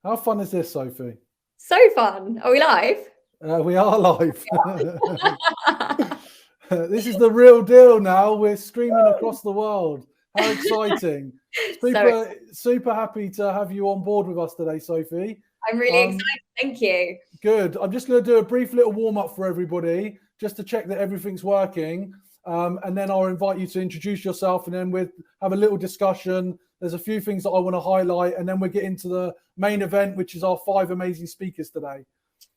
How fun is this, Sophie? So fun. Are we live? We are live. This is the real deal now. We're streaming across the world. How exciting. Super happy to have you on board with us today, Sophie. I'm really excited. Thank you. Good. I'm just going to do a brief little warm-up for everybody, just to check that everything's working. And then I'll invite you to introduce yourself, and then we'll have a little discussion. There's a few things that I want to highlight, and then we'll get into the main event, which is our 5 amazing speakers today.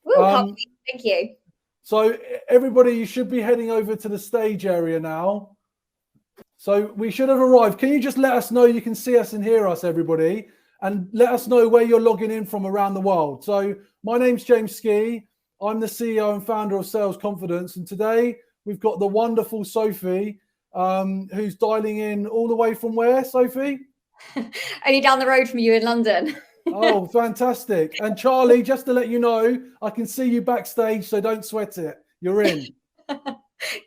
Thank you. So everybody, you should be heading over to the stage area now. So we should have arrived. Can you just let us know you can see us and hear us, everybody? And let us know where you're logging in from around the world. So my name's James Ski. I'm the CEO and founder of Sales Confidence. And today we've got the wonderful Sophie, who's dialing in all the way from where, Sophie? Only down the road from you in London. Oh, fantastic. And Charlie, just to let you know, I can see you backstage, so don't sweat it. You're in.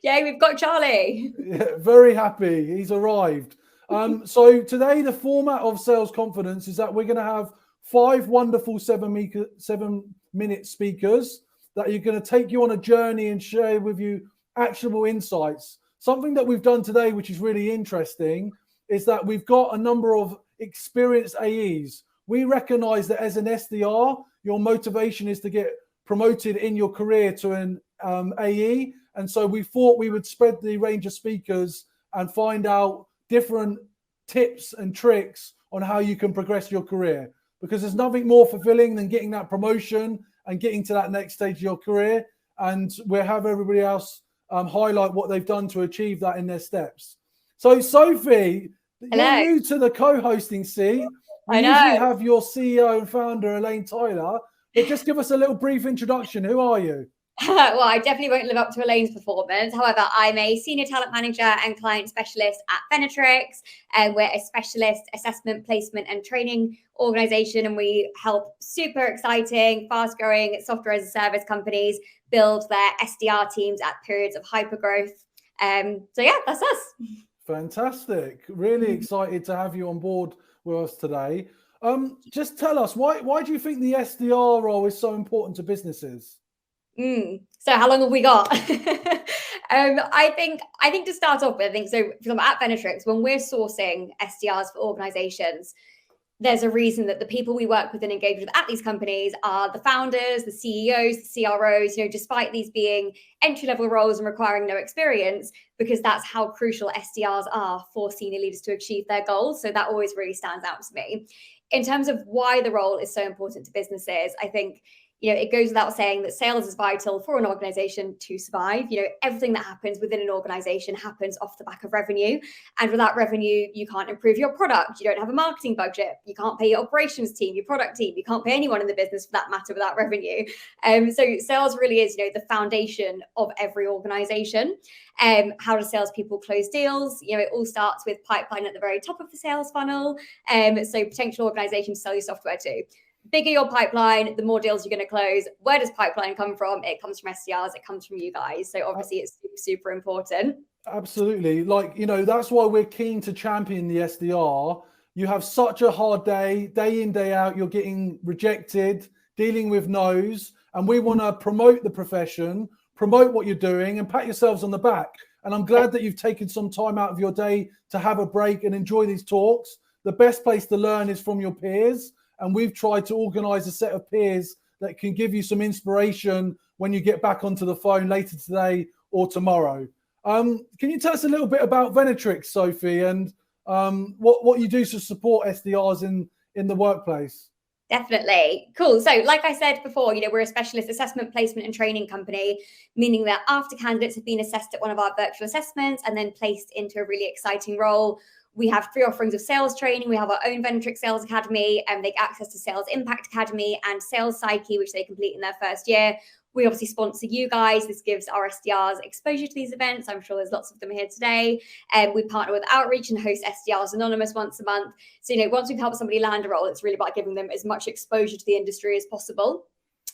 Yay, we've got Charlie. Yeah, very happy. He's arrived. So today, the format of Sales Confidence is that we're going to have 5 wonderful 7-minute speakers that are going to take you on a journey and share with you actionable insights. Something that we've done today, which is really interesting, is that we've got a number of experienced AEs. We recognize that as an SDR, your motivation is to get promoted in your career to an AE. And so we thought we would spread the range of speakers and find out different tips and tricks on how you can progress your career. Because there's nothing more fulfilling than getting that promotion and getting to that next stage of your career. And we'll have everybody else highlight what they've done to achieve that in their steps. So Sophie, Hello. You're new to the co-hosting seat. We I know. usually have your CEO and founder, Elaine Tyler, but just give us a little brief introduction. Who are you? Well, I definitely won't live up to Elaine's performance. However, I'm a senior talent manager and client specialist at Venatrix, and we're a specialist assessment, placement, and training organization. And we help super exciting, fast-growing software as a service companies build their SDR teams at periods of hypergrowth. So yeah, that's us. Fantastic. Really excited to have you on board with us today. Just tell us, why do you think the SDR role is so important to businesses? So how long have we got? I think to start off with, so at Venatrix, when we're sourcing SDRs for organizations, there's a reason that the people we work with and engage with at these companies are the founders, the CEOs, the CROs, despite these being entry-level roles and requiring no experience, because that's how crucial SDRs are for senior leaders to achieve their goals. So that always really stands out to me. In terms of why the role is so important to businesses, I think it goes without saying that sales is vital for an organization to survive. Everything that happens within an organization happens off the back of revenue. And without revenue, you can't improve your product. You don't have a marketing budget. You can't pay your operations team, your product team. You can't pay anyone in the business for that matter without revenue. So sales really is, the foundation of every organization. How do salespeople close deals? It all starts with pipeline at the very top of the sales funnel. So potential organizations sell your software to. Bigger your pipeline, the more deals you're going to close. Where does pipeline come from? It comes from SDRs. It comes from you guys. So obviously it's super, super important. Absolutely. That's why we're keen to champion the SDR. You have such a hard day in, day out. You're getting rejected, dealing with no's. And we want to promote the profession, promote what you're doing, and pat yourselves on the back. And I'm glad that you've taken some time out of your day to have a break and enjoy these talks. The best place to learn is from your peers. And we've tried to organize a set of peers that can give you some inspiration when you get back onto the phone later today or tomorrow. Can you tell us a little bit about Venatrix, Sophie, and what you do to support SDRs in the workplace? Definitely. Cool. So like I said before, we're a specialist assessment, placement and training company, meaning that after candidates have been assessed at one of our virtual assessments and then placed into a really exciting role, we have 3 offerings of sales training. We have our own Venatrix Sales Academy, and they get access to Sales Impact Academy and Sales Psyche, which they complete in their first year. We obviously sponsor you guys. This gives our SDRs exposure to these events. I'm sure there's lots of them here today. We partner with Outreach and host SDRs Anonymous once a month. So, once we've helped somebody land a role, it's really about giving them as much exposure to the industry as possible.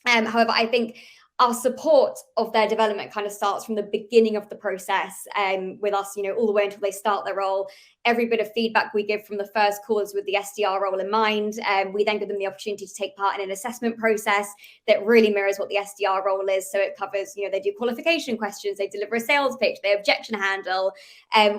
However, I think Our support of their development kind of starts from the beginning of the process, with us, all the way until they start their role. Every bit of feedback we give from the first call is with the SDR role in mind. We then give them the opportunity to take part in an assessment process that really mirrors what the SDR role is. So it covers, they do qualification questions, they deliver a sales pitch, they objection handle.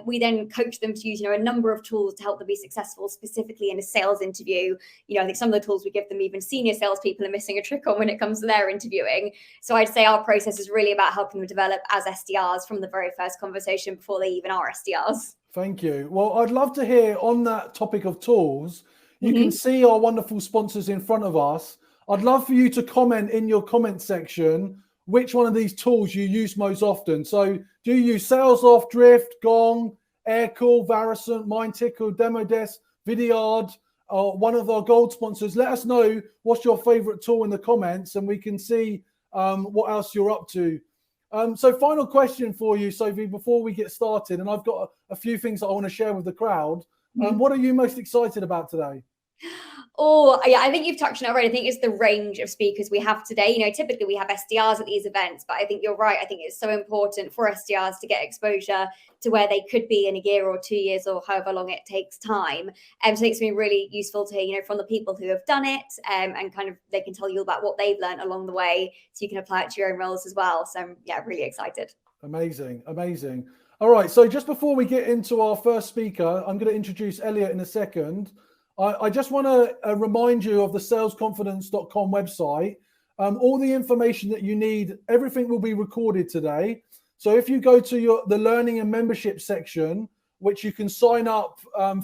We then coach them to use, a number of tools to help them be successful, specifically in a sales interview. I think some of the tools we give them, even senior salespeople are missing a trick on when it comes to their interviewing. So I'd say our process is really about helping them develop as SDRs from the very first conversation before they even are SDRs. Thank you. Well, I'd love to hear on that topic of tools. You can see our wonderful sponsors in front of us. I'd love for you to comment in your comment section which one of these tools you use most often. So do you use SalesOft, Drift, Gong, Aircall, Varicent, MindTickle, Demodesk, Visier, or one of our gold sponsors? Let us know what's your favorite tool in the comments, and we can see what else you're up to. So final question for you, Sophie, before we get started, and I've got a few things that I want to share with the crowd. What are you most excited about today? Oh, yeah, I think you've touched on it already. I think it's the range of speakers we have today. Typically we have SDRs at these events, but I think you're right. I think it's so important for SDRs to get exposure to where they could be in a year or 2 years or however long it takes time. So it's been really useful to hear, from the people who have done it, and kind of they can tell you about what they've learned along the way, so you can apply it to your own roles as well. So yeah, really excited. Amazing. All right, so just before we get into our first speaker, I'm going to introduce Elliott in a second. I just want to remind you of the salesconfidence.com website. All the information that you need, everything will be recorded today. So if you go to the learning and membership section, which you can sign up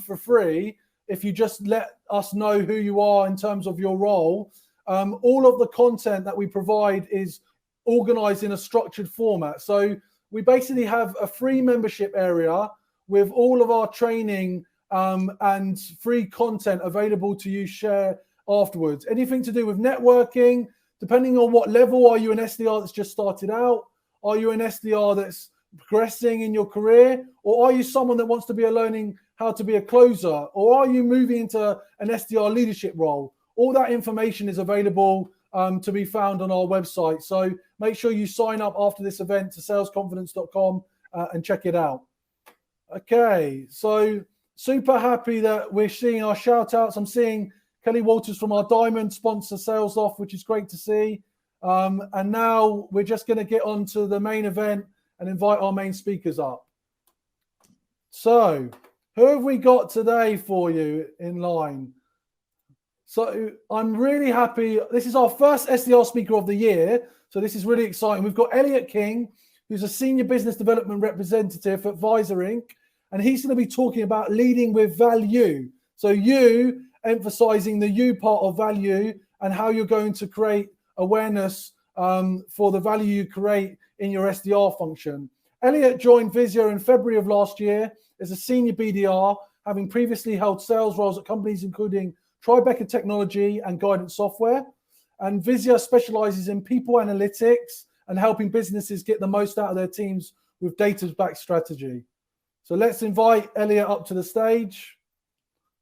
for free, if you just let us know who you are in terms of your role, all of the content that we provide is organized in a structured format. So we basically have a free membership area with all of our training and free content available to you share afterwards. Anything to do with networking, depending on what level. Are you an SDR that's just started out? Are you an SDR that's progressing in your career? Or are you someone that wants to be learning how to be a closer? Or are you moving into an SDR leadership role? All that information is available to be found on our website. So make sure you sign up after this event to salesconfidence.com and check it out. Okay, so super happy that we're seeing our shout outs. I'm seeing Kelly Walters from our Diamond sponsor SalesOft, which is great to see. And now we're just going to get on to the main event and invite our main speakers up. So who have we got today for you in line? So I'm really happy. This is our first SDR speaker of the year. So this is really exciting. We've got Elliott King, who's a senior business development representative at Visier Inc. And he's going to be talking about leading with value. So you, emphasizing the you part of value and how you're going to create awareness for the value you create in your SDR function. Elliott joined Visier in February of last year as a senior BDR, having previously held sales roles at companies including Tribeca Technology and Guidance Software. And Visier specializes in people analytics and helping businesses get the most out of their teams with data-backed strategy. So let's invite Elliott up to the stage.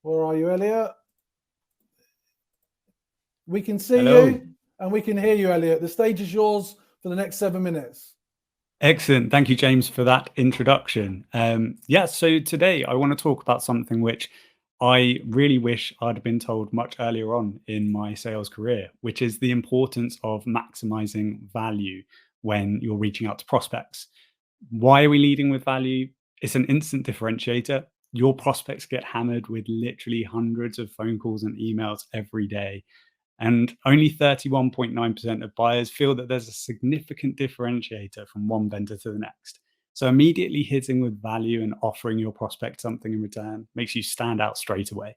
Where are you, Elliott? We can see you and we can hear you, Elliott. The stage is yours for the next 7 minutes. Excellent. Thank you, James, for that introduction. So today I want to talk about something which I really wish I'd been told much earlier on in my sales career, which is the importance of maximizing value when you're reaching out to prospects. Why are we leading with value? It's an instant differentiator. Your prospects get hammered with literally hundreds of phone calls and emails every day. And only 31.9% of buyers feel that there's a significant differentiator from one vendor to the next. So immediately hitting with value and offering your prospect something in return makes you stand out straight away.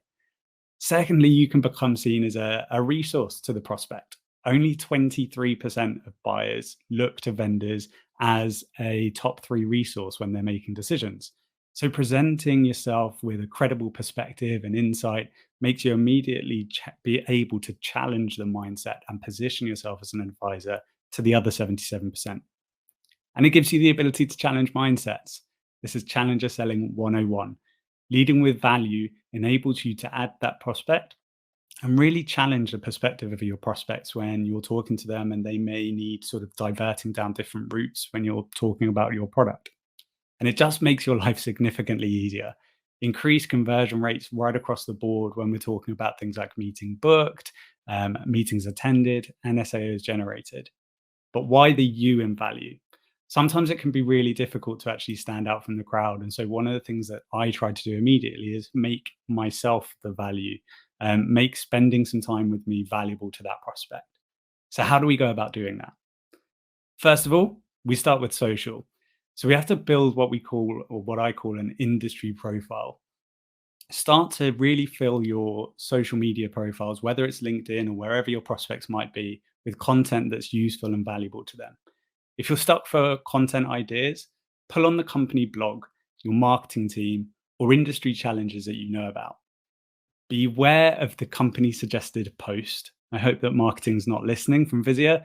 Secondly, you can become seen as a resource to the prospect. Only 23% of buyers look to vendors as a top 3 resource when they're making decisions. So presenting yourself with a credible perspective and insight makes you immediately be able to challenge the mindset and position yourself as an advisor to the other 77%. And it gives you the ability to challenge mindsets. This is Challenger Selling 101. Leading with value enables you to add that prospect and really challenge the perspective of your prospects when you're talking to them, and they may need sort of diverting down different routes when you're talking about your product. And it just makes your life significantly easier. Increase conversion rates right across the board when we're talking about things like meeting booked, meetings attended, and SAOs generated. But why the you in value? Sometimes it can be really difficult to actually stand out from the crowd. And so one of the things that I try to do immediately is make myself the value, make spending some time with me valuable to that prospect. So how do we go about doing that? First of all, we start with social. So we have to build what we call, or what I call, an industry profile. Start to really fill your social media profiles, whether it's LinkedIn or wherever your prospects might be, with content that's useful and valuable to them. If you're stuck for content ideas, pull on the company blog, your marketing team, or industry challenges that you know about. Beware of the company suggested post. I hope that marketing's not listening from Visier.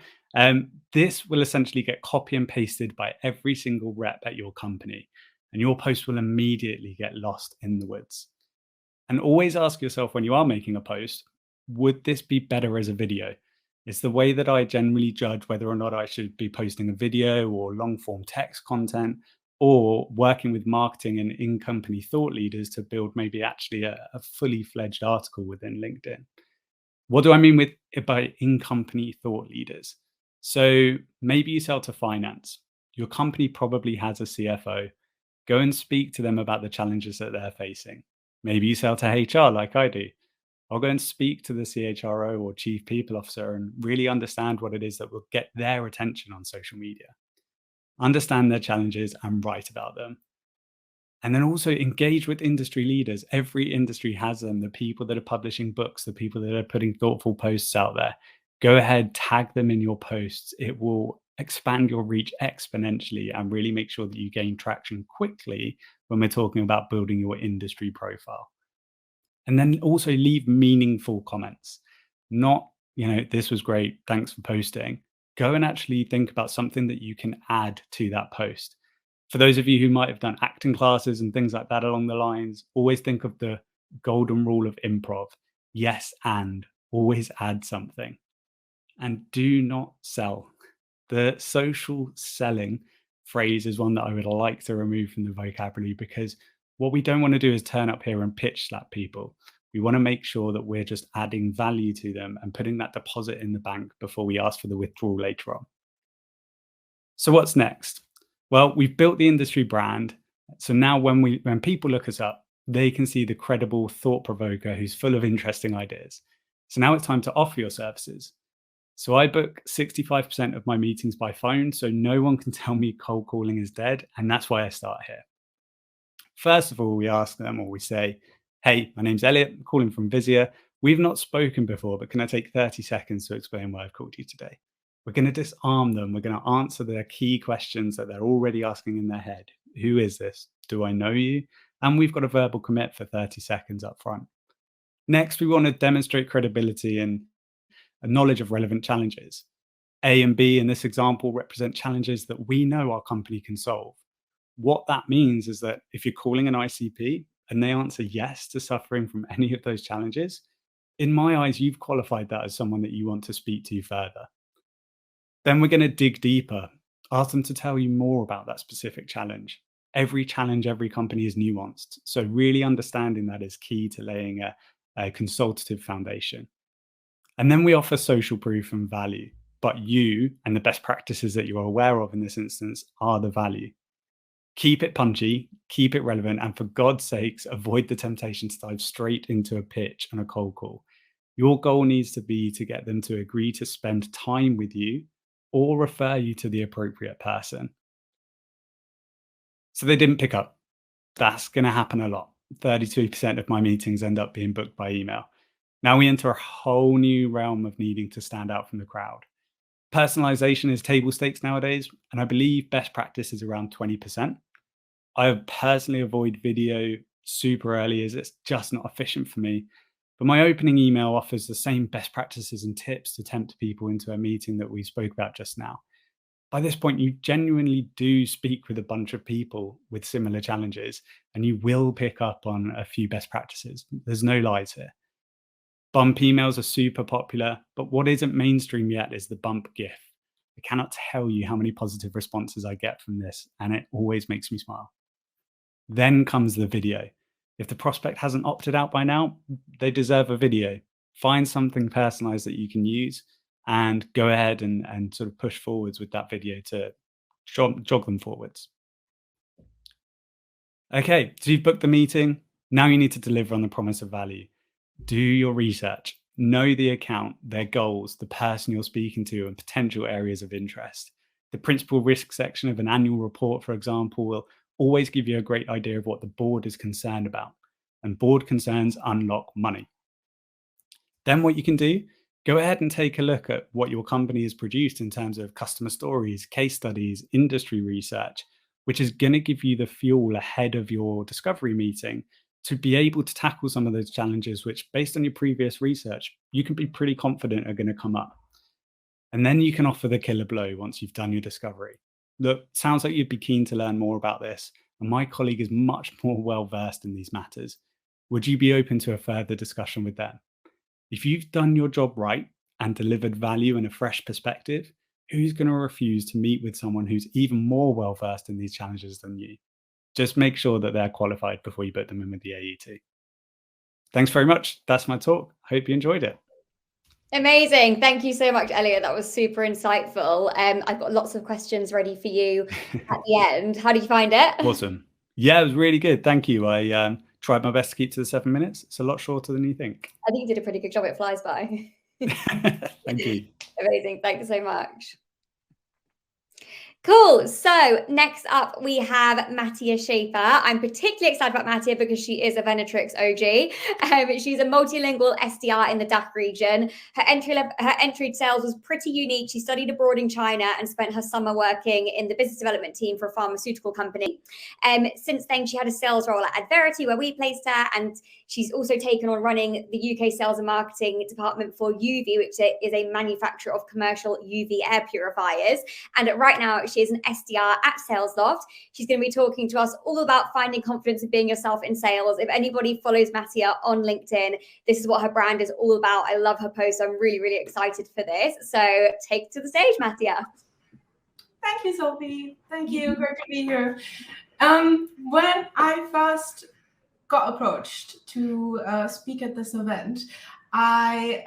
This will essentially get copy and pasted by every single rep at your company, and your post will immediately get lost in the woods. And always ask yourself when you are making a post, would this be better as a video? It's the way that I generally judge whether or not I should be posting a video or long form text content, or working with marketing and in-company thought leaders to build maybe actually a fully fledged article within LinkedIn. What do I mean by in-company thought leaders? So maybe you sell to finance. Your company probably has a CFO. Go and speak to them about the challenges that they're facing. Maybe you sell to HR like I do. I'll go and speak to the CHRO or chief people officer and really understand what it is that will get their attention on social media. Understand their challenges and write about them. And then also engage with industry leaders. Every industry has them, the people that are publishing books, the people that are putting thoughtful posts out there. Go ahead, tag them in your posts. It will expand your reach exponentially and really make sure that you gain traction quickly when we're talking about building your industry profile. And then also leave meaningful comments. Not, this was great, thanks for posting. Go and actually think about something that you can add to that post. For those of you who might have done acting classes and things like that along the lines, always think of the golden rule of improv. Yes, and always add something. And do not sell. The social selling phrase is one that I would like to remove from the vocabulary, because what we don't want to do is turn up here and pitch slap people. We want to make sure that we're just adding value to them and putting that deposit in the bank before we ask for the withdrawal later on. So what's next? Well, we've built the industry brand. So now when people look us up, they can see the credible thought provoker who's full of interesting ideas. So now it's time to offer your services. So I book 65% of my meetings by phone, so no one can tell me cold calling is dead, and that's why I start here. First of all, we ask them, or we say, hey, my name's Elliott, I'm calling from Visier. We've not spoken before, but can I take 30 seconds to explain why I've called you today? We're going to disarm them. We're going to answer their key questions that they're already asking in their head. Who is this? Do I know you? And we've got a verbal commit for 30 seconds up front. Next, we want to demonstrate credibility and a knowledge of relevant challenges. A and B in this example represent challenges that we know our company can solve. What that means is that if you're calling an ICP and they answer yes to suffering from any of those challenges, in my eyes, you've qualified that as someone that you want to speak to further. Then we're going to dig deeper, ask them to tell you more about that specific challenge. Every challenge, every company is nuanced. So really understanding that is key to laying a consultative foundation. And then we offer social proof and value, but you and the best practices that you're aware of in this instance are the value. Keep it punchy, keep it relevant, and for God's sakes, avoid the temptation to dive straight into a pitch and a cold call. Your goal needs to be to get them to agree to spend time with you or refer you to the appropriate person. So they didn't pick up. That's going to happen a lot. 32% of my meetings end up being booked by email. Now we enter a whole new realm of needing to stand out from the crowd. Personalization is table stakes nowadays, and I believe best practice is around 20%. I personally avoid video super early as it's just not efficient for me. But my opening email offers the same best practices and tips to tempt people into a meeting that we spoke about just now. By this point, you genuinely do speak with a bunch of people with similar challenges, and you will pick up on a few best practices. There's no lies here. Bump emails are super popular, but what isn't mainstream yet is the bump GIF. I cannot tell you how many positive responses I get from this, and it always makes me smile. Then comes the video. If the prospect hasn't opted out by now, they deserve a video. Find something personalized that you can use and go ahead and sort of push forwards with that video to jog them forwards. Okay, so you've booked the meeting. Now you need to deliver on the promise of value. Do your research. Know the account, their goals, the person you're speaking to, and potential areas of interest. The principal risk section of an annual report, for example, will always give you a great idea of what the board is concerned about. And board concerns unlock money. Then what you can do, go ahead and take a look at what your company has produced in terms of customer stories, case studies, industry research, which is going to give you the fuel ahead of your discovery meeting to be able to tackle some of those challenges, which based on your previous research, you can be pretty confident are going to come up. And then you can offer the killer blow once you've done your discovery. Look, sounds like you'd be keen to learn more about this, and my colleague is much more well-versed in these matters. Would you be open to a further discussion with them? If you've done your job right and delivered value and a fresh perspective, who's going to refuse to meet with someone who's even more well-versed in these challenges than you? Just make sure that they're qualified before you put them in with the AET. Thanks very much. That's my talk. Hope you enjoyed it. Amazing. Thank you so much, Elliott. That was super insightful. I've got lots of questions ready for you at the end. How did you find it? Awesome. Yeah, it was really good. Thank you. I tried my best to keep to the 7 minutes. It's a lot shorter than you think. I think you did a pretty good job. It flies by. Thank you. Amazing. Thank you so much. Cool. So next up, we have Mattia Schaefer. I'm particularly excited about Mattia because she is a Venatrix OG. She's a multilingual SDR in the DACH region. Her entry to sales was pretty unique. She studied abroad in China and spent her summer working in the business development team for a pharmaceutical company. Since then, she had a sales role at Adverity where we placed her, and she's also taken on running the UK sales and marketing department for UV, which is a manufacturer of commercial UV air purifiers. And right now, she is an SDR at SalesLoft. She's going to be talking to us all about finding confidence and being yourself in sales. If anybody follows Mattia on LinkedIn, this is what her brand is all about. I love her posts. I'm really, really excited for this. So take it to the stage, Mattia. Thank you, Sophie. Thank you. Great to be here. When I first got approached to speak at this event, I,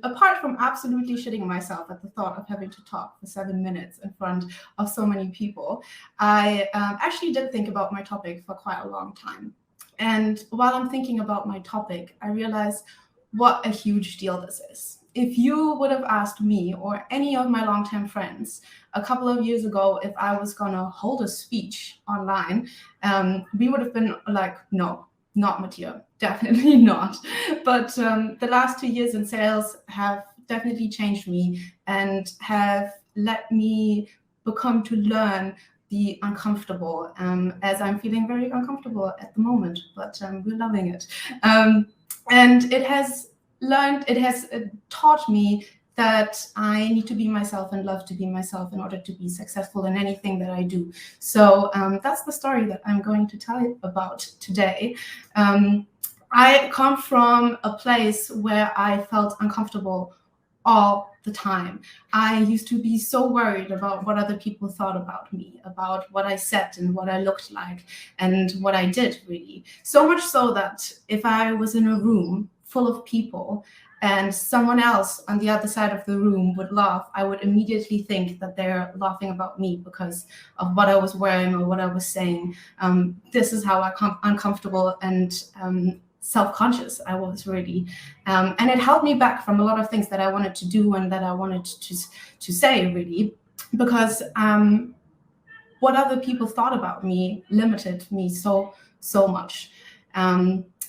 apart from absolutely shitting myself at the thought of having to talk for 7 minutes in front of so many people, I actually did think about my topic for quite a long time. And while I'm thinking about my topic, I realized what a huge deal this is. If you would have asked me or any of my longtime friends a couple of years ago if I was going to hold a speech online, we would have been like, no. Not Mattia, definitely not. But the last 2 years in sales have definitely changed me and have let me become to learn the uncomfortable, as I'm feeling very uncomfortable at the moment, but we're loving it. And it has taught me that I need to be myself and love to be myself in order to be successful in anything that I do. So that's the story that I'm going to tell you about today. I come from a place where I felt uncomfortable all the time. I used to be so worried about what other people thought about me, about what I said and what I looked like and what I did, really. So much so that if I was in a room full of people and someone else on the other side of the room would laugh, I would immediately think that they're laughing about me because of what I was wearing or what I was saying. This is how uncomfortable and self-conscious I was, really. And it held me back from a lot of things that I wanted to do and that I wanted to say, really, because what other people thought about me limited me so much.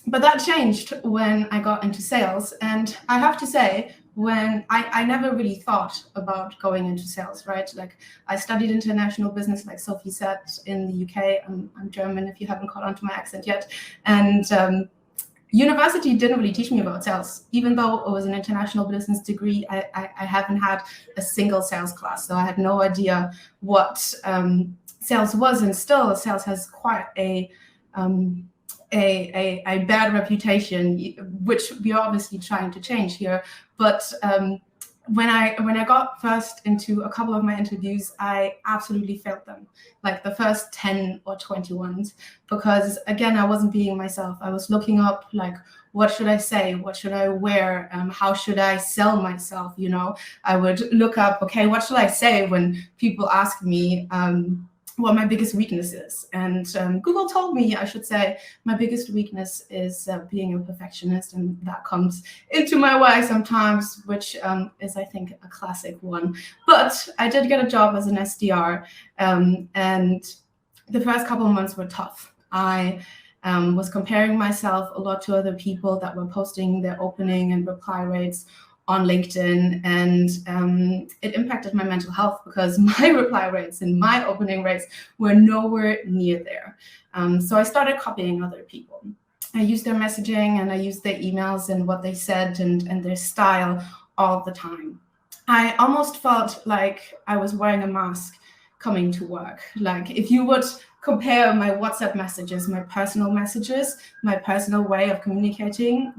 But that changed when I got into sales. And I have to say, when I never really thought about going into sales, right? Like, I studied international business, like Sophie said, in the UK. I'm German, if you haven't caught on to my accent yet. And university didn't really teach me about sales. Even though it was an international business degree, I haven't had a single sales class. So I had no idea what sales was. And still, sales has quite a a bad reputation, which we are obviously trying to change here. But when I got first into a couple of my interviews, I absolutely failed them, like the first 10 or 20 ones, because again, I wasn't being myself. I was looking up, like, what should I say? What should I wear? How should I sell myself? You know, I would look up, okay, what should I say when people ask me what my biggest weakness is? And Google told me I should say my biggest weakness is being a perfectionist, and that comes into my way sometimes, which is, I think, a classic one. But I did get a job as an SDR, and the first couple of months were tough. I was comparing myself a lot to other people that were posting their opening and reply rates on LinkedIn, and it impacted my mental health because my reply rates and my opening rates were nowhere near there. So I started copying other people. I used their messaging and I used their emails and what they said and their style all the time. I almost felt like I was wearing a mask coming to work. Like, if you would compare my WhatsApp messages, my personal messages, my personal way of communicating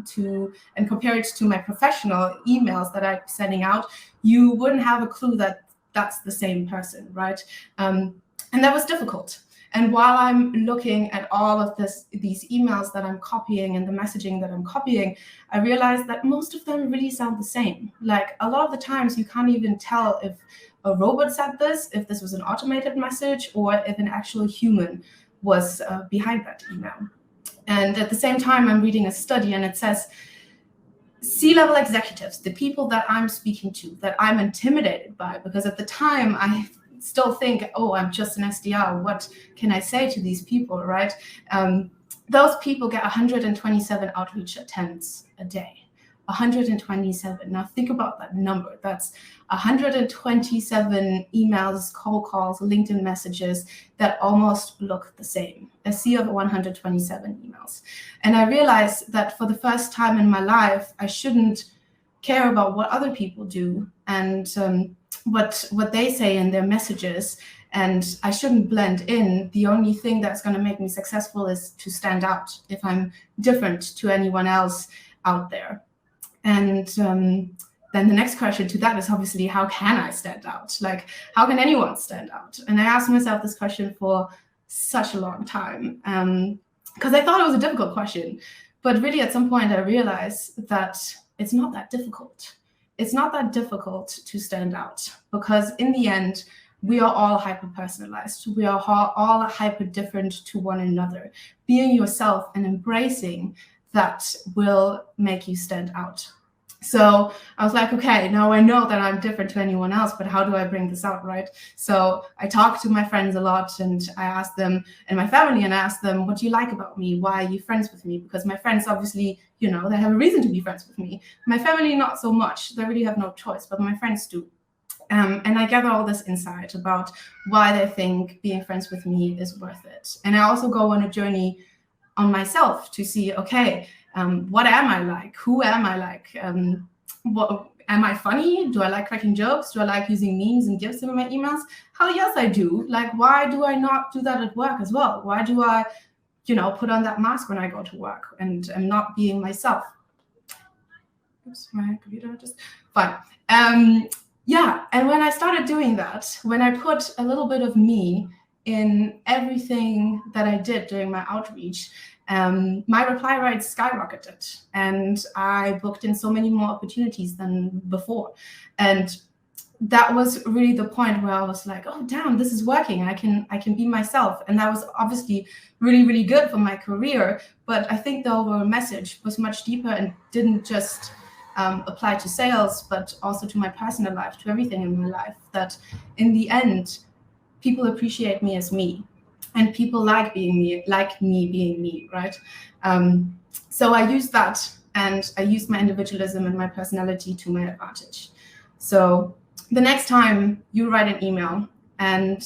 and compare it to my professional emails that I'm sending out, you wouldn't have a clue that that's the same person, right? And that was difficult. And while I'm looking at all of these emails that I'm copying and the messaging that I'm copying, I realized that most of them really sound the same. Like, a lot of the times you can't even tell if a robot said this, if this was an automated message, or if an actual human was behind that email. And at the same time, I'm reading a study and it says C-level executives, the people that I'm speaking to, that I'm intimidated by, because at the time I still think, oh, I'm just an SDR. What can I say to these people, right? Those people get 127 outreach attempts a day. 127. Now think about that number. That's 127 emails, cold calls, LinkedIn messages that almost look the same. A sea of 127 emails. And I realized that for the first time in my life, I shouldn't care about what other people do and what they say in their messages. And I shouldn't blend in. The only thing that's going to make me successful is to stand out if I'm different to anyone else out there. And then the next question to that is obviously, how can I stand out? Like, how can anyone stand out? And I asked myself this question for such a long time because I thought it was a difficult question. But really, at some point, I realized that it's not that difficult. It's not that difficult to stand out because in the end, we are all hyper-personalized. We are all hyper-different to one another. Being yourself and embracing that will make you stand out. So I was like, okay, now I know that I'm different to anyone else, but how do I bring this out, right? So I talked to my friends a lot and I asked them, and my family, and I asked them, what do you like about me? Why are you friends with me? Because my friends obviously, they have a reason to be friends with me. My family, not so much. They really have no choice, but my friends do. And I gather all this insight about why they think being friends with me is worth it. And I also go on a journey on myself to see, okay, what am I like? Who am I like? What am I funny? Do I like cracking jokes? Do I like using memes and gifs in my emails? Hell yes, I do. Like, why do I not do that at work as well? Why do I, put on that mask when I go to work and am not being myself? Oops, my computer just fine. Yeah, and when I started doing that, when I put a little bit of me in everything that I did during my outreach, my reply rates skyrocketed, and I booked in so many more opportunities than before. And that was really the point where I was like, oh, damn, this is working. I can be myself. And that was obviously really, really good for my career. But I think the overall message was much deeper and didn't just apply to sales, but also to my personal life, to everything in my life, that in the end, people appreciate me as me. And people like me being me, right? So I used that, and I used my individualism and my personality to my advantage. So the next time you write an email and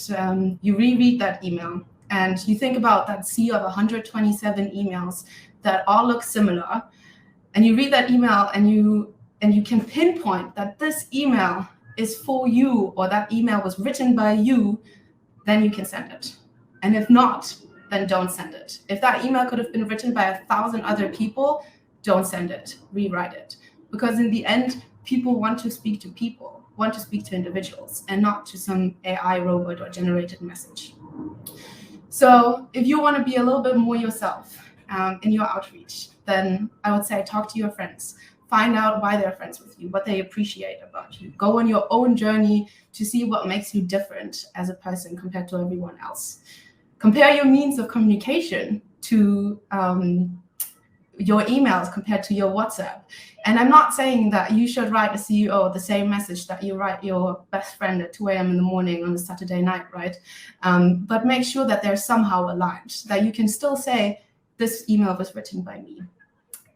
you reread that email and you think about that sea of 127 emails that all look similar, and you read that email and you can pinpoint that this email is for you, or that email was written by you, then you can send it. And if not, then don't send it. If that email could have been written by 1,000 other people, don't send it, rewrite it. Because in the end, people want to speak to people, want to speak to individuals, and not to some AI robot or generated message. So if you want to be a little bit more yourself in your outreach, then I would say talk to your friends. Find out why they're friends with you, what they appreciate about you. Go on your own journey to see what makes you different as a person compared to everyone else. Compare your means of communication to your emails compared to your WhatsApp. And I'm not saying that you should write a CEO the same message that you write your best friend at 2 a.m. in the morning on a Saturday night, right? But make sure that they're somehow aligned, that you can still say, this email was written by me.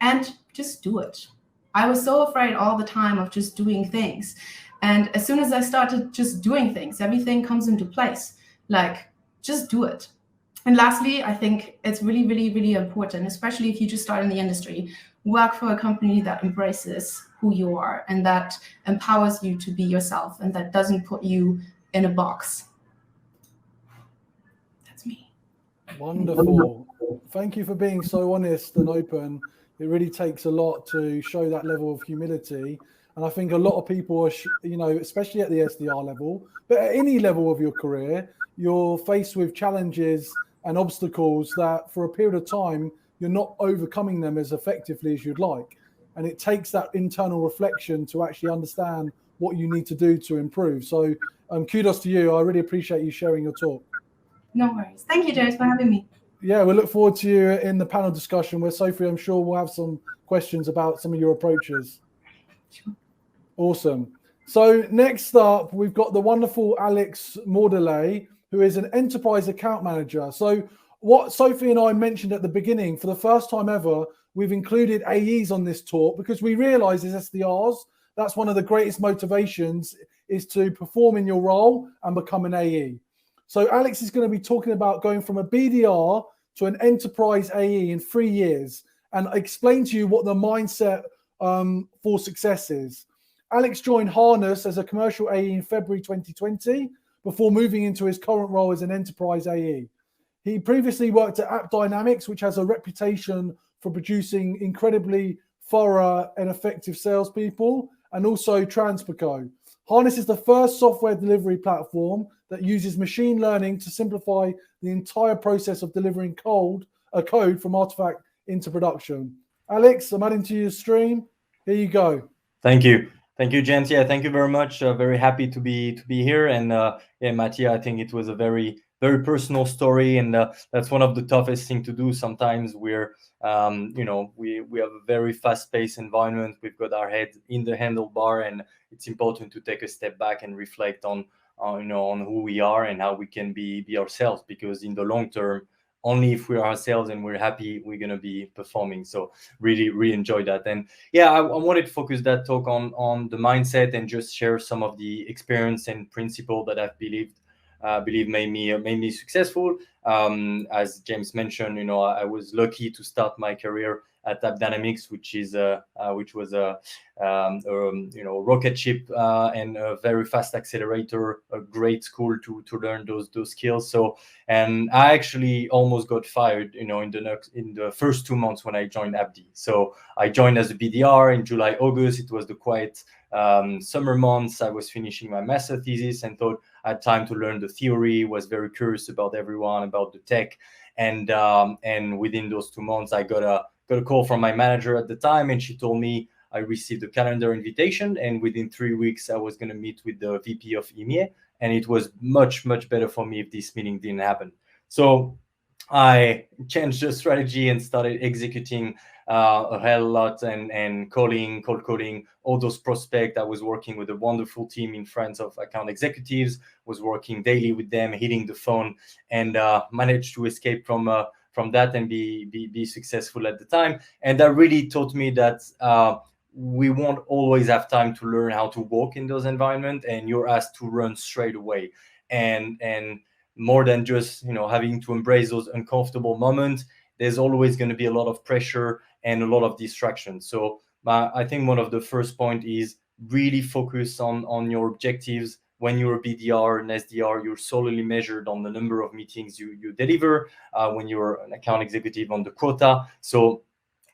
And just do it. I was so afraid all the time of just doing things. And as soon as I started just doing things, everything comes into place. Like, just do it. And lastly, I think it's really, really, really important, especially if you just start in the industry, work for a company that embraces who you are and that empowers you to be yourself and that doesn't put you in a box. That's me. Wonderful. Thank you for being so honest and open. It really takes a lot to show that level of humility. And I think a lot of people are, especially at the SDR level, but at any level of your career, you're faced with challenges and obstacles that for a period of time, you're not overcoming them as effectively as you'd like. And it takes that internal reflection to actually understand what you need to do to improve. So kudos to you. I really appreciate you sharing your talk. No worries. Thank you, James, for having me. Yeah, we look forward to you in the panel discussion where Sophie, I'm sure, will have some questions about some of your approaches. Sure. Awesome. So next up, we've got the wonderful Alex Mordellet, who is an enterprise account manager. So what Sophie and I mentioned at the beginning, for the first time ever, we've included AEs on this talk because we realize as SDRs, that's one of the greatest motivations is to perform in your role and become an AE. So Alex is going to be talking about going from a BDR to an enterprise AE in 3 years and explain to you what the mindset for success is. Alex joined Harness as a commercial AE in February 2020 before moving into his current role as an enterprise AE. He previously worked at App Dynamics, which has a reputation for producing incredibly thorough and effective salespeople, and also Transperco. Harness is the first software delivery platform that uses machine learning to simplify the entire process of delivering code from artifact into production. Alex, I'm adding to your stream. Here you go. Thank you. Thank you, James. Yeah, thank you very much. Very happy to be here. And yeah, Mattia, I think it was a very personal story, and that's one of the toughest things to do. Sometimes we're, we have a very fast-paced environment. We've got our head in the handlebar, and it's important to take a step back and reflect on who we are and how we can be ourselves. Because in the long term, only if we're ourselves and we're happy, we're going to be performing. So really enjoy that. And yeah, I wanted to focus that talk on the mindset and just share some of the experience and principle that I've believe made me successful. As James mentioned, I was lucky to start my career at App Dynamics, which was a rocket ship and a very fast accelerator, a great school to learn those skills. So, and I actually almost got fired, in the first 2 months when I joined AppD. So I joined as a BDR in July, August. It was the quiet summer months. I was finishing my master thesis and thought I had time to learn the theory, was very curious about everyone, about the tech. And within those 2 months, I got a call from my manager at the time, and she told me I received a calendar invitation, and within 3 weeks, I was going to meet with the VP of EMEA, and it was much better for me if this meeting didn't happen. So I changed the strategy and started executing a hell lot and cold calling all those prospects. I was working with a wonderful team in France of account executives, was working daily with them, hitting the phone, and managed to escape from that and be successful at the time. And that really taught me that we won't always have time to learn how to walk in those environments, and you're asked to run straight away. And more than just having to embrace those uncomfortable moments, there's always going to be a lot of pressure and a lot of distraction. So I think one of the first point is really focus on your objectives, when you're a BDR and SDR, you're solely measured on the number of meetings you deliver. When you're an account executive, on the quota. So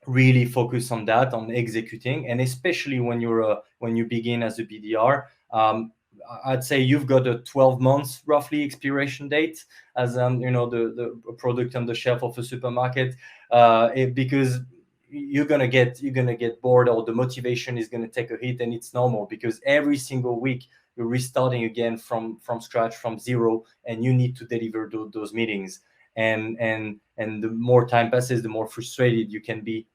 really focus on that, on executing, and especially when you begin as a BDR. I'd say you've got a 12 months roughly expiration date as the product on the shelf of a supermarket, because you're gonna get bored, or the motivation is gonna take a hit, and it's normal because every single week you're restarting again from scratch, from zero, and you need to deliver those meetings. And the more time passes, the more frustrated you can be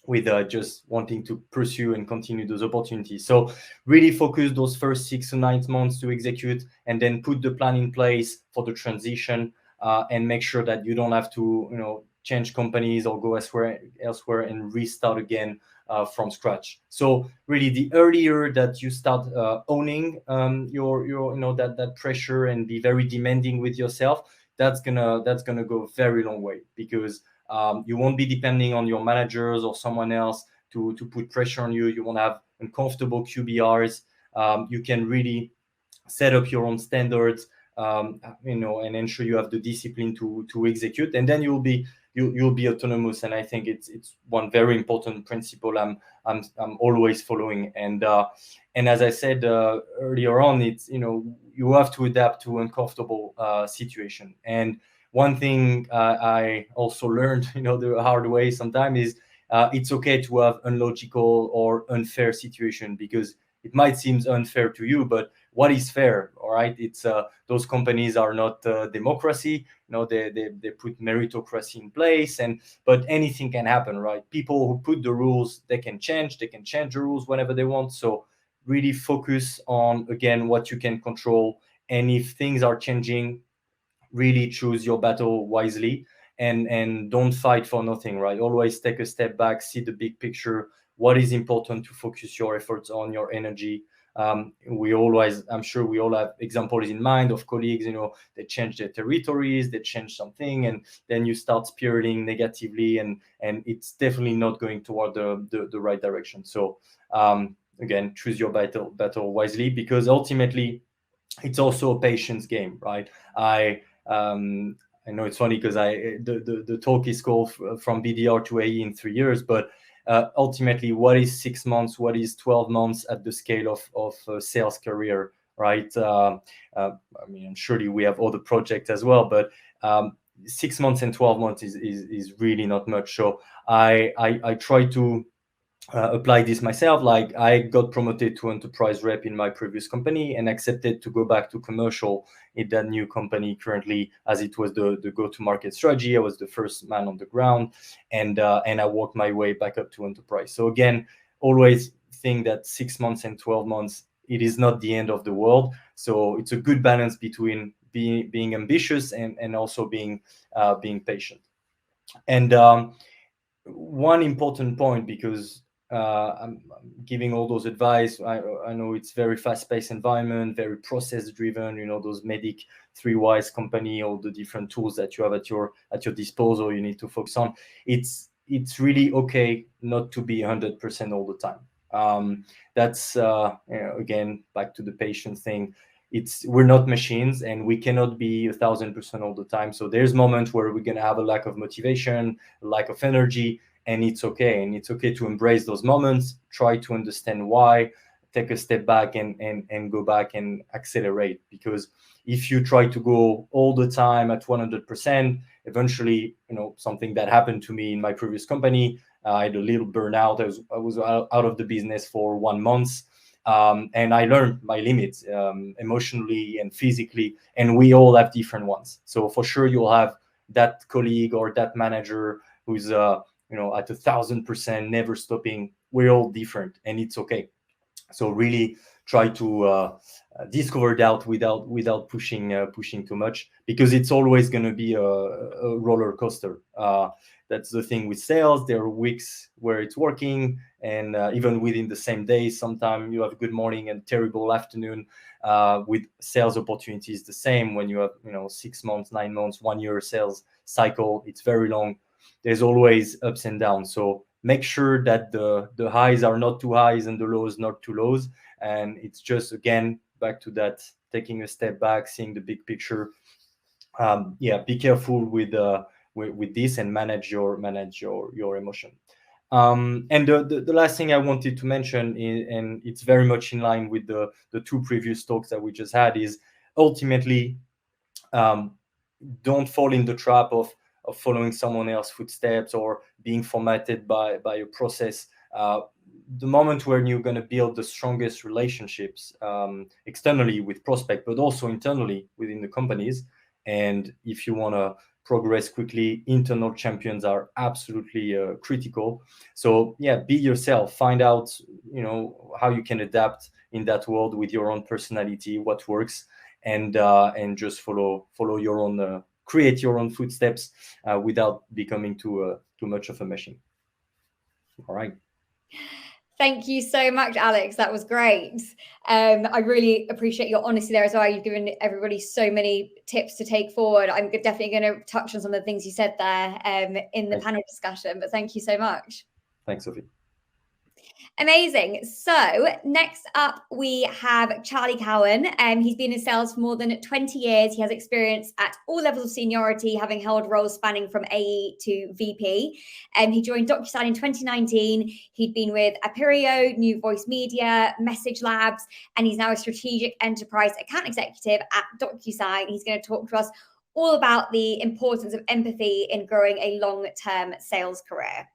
with just wanting to pursue and continue those opportunities. So really focus those first 6 to 9 months to execute, and then put the plan in place for the transition, and make sure that you don't have to change companies or go elsewhere and restart again from scratch. So really, the earlier that you start owning your that pressure and be very demanding with yourself, that's gonna go very long way, because you won't be depending on your managers or someone else to put pressure on you. You won't have uncomfortable QBRs. You can really set up your own standards, and ensure you have the discipline to execute, and then you'll be autonomous. And I think it's one very important principle I'm always following. And as I said earlier on, it's you have to adapt to uncomfortable situation. And one thing I also learned the hard way sometimes is it's okay to have unlogical or unfair situation, because it might seem unfair to you, but what is fair? All right, it's those companies are not democracy. They put meritocracy in place, but anything can happen, right? People who put the rules, they can change the rules whenever they want. So really focus on, again, what you can control, and if things are changing, really choose your battle wisely, and don't fight for nothing, right? Always take a step back, see the big picture, what is important to focus your efforts on, your energy. I'm sure we all have examples in mind of colleagues, they change their territories, they change something, and then you start spiraling negatively, and it's definitely not going toward the right direction. So again, choose your battle wisely, because ultimately it's also a patience game, right? I know it's funny because the talk is called From BDR to AE in 3 years, but ultimately, what is 6 months? What is 12 months at the scale of a sales career, right? Surely we have other projects as well, but 6 months and 12 months is really not much. So I try to apply this myself. Like, I got promoted to enterprise rep in my previous company and accepted to go back to commercial in that new company currently, as it was the go-to-market strategy. I was the first man on the ground, and I worked my way back up to enterprise. So again, always think that 6 months and 12 months, it is not the end of the world. So it's a good balance between being ambitious and also being patient. And one important point, because I'm giving all those advice. I know it's very fast-paced environment, very process-driven. Those Medic 3 Whys company, all the different tools that you have at your disposal, you need to focus on. It's really okay not to be 100% all the time. That's again, back to the patience thing. We're not machines, and we cannot be 1,000% all the time. So there's moments where we're gonna have a lack of motivation, a lack of energy. And it's okay. And it's okay to embrace those moments, try to understand why, take a step back and go back and accelerate. Because if you try to go all the time at 100%, eventually, something that happened to me in my previous company, I had a little burnout. I was out of the business for 1 month. And I learned my limits emotionally and physically, and we all have different ones. So for sure, you'll have that colleague or that manager who's at 1,000%, never stopping. We're all different, and it's okay. So really try to discover doubt without pushing too much, because it's always going to be a roller coaster. That's the thing with sales. There are weeks where it's working, and even within the same day, sometimes you have a good morning and terrible afternoon. With sales opportunities, the same. When you have 6 months, 9 months, 1 year sales cycle, it's very long. There's always ups and downs. So make sure that the highs are not too highs and the lows not too lows. And it's just, again, back to that taking a step back, seeing the big picture. Be careful with this and manage your emotion. And the last thing I wanted to mention, and it's very much in line with the two previous talks that we just had, is ultimately don't fall in the trap of following someone else's footsteps or being formatted by a process. The moment when you're going to build the strongest relationships externally with prospect, but also internally within the companies, and if you want to progress quickly, internal champions are absolutely critical. So be yourself. Find out, how you can adapt in that world with your own personality, what works, and just follow your own, create your own footsteps without becoming too much of a machine. All right. Thank you so much, Alex. That was great. I really appreciate your honesty there as well. You've given everybody so many tips to take forward. I'm definitely going to touch on some of the things you said there in the panel discussion, but thank you so much. Thanks, Sophie. Amazing. So next up, we have Charlie Cowan. He's been in sales for more than 20 years. He has experience at all levels of seniority, having held roles spanning from AE to VP. He joined DocuSign in 2019. He'd been with Aperio, New Voice Media, Message Labs, and he's now a strategic enterprise account executive at DocuSign. He's going to talk to us all about the importance of empathy in growing a long-term sales career.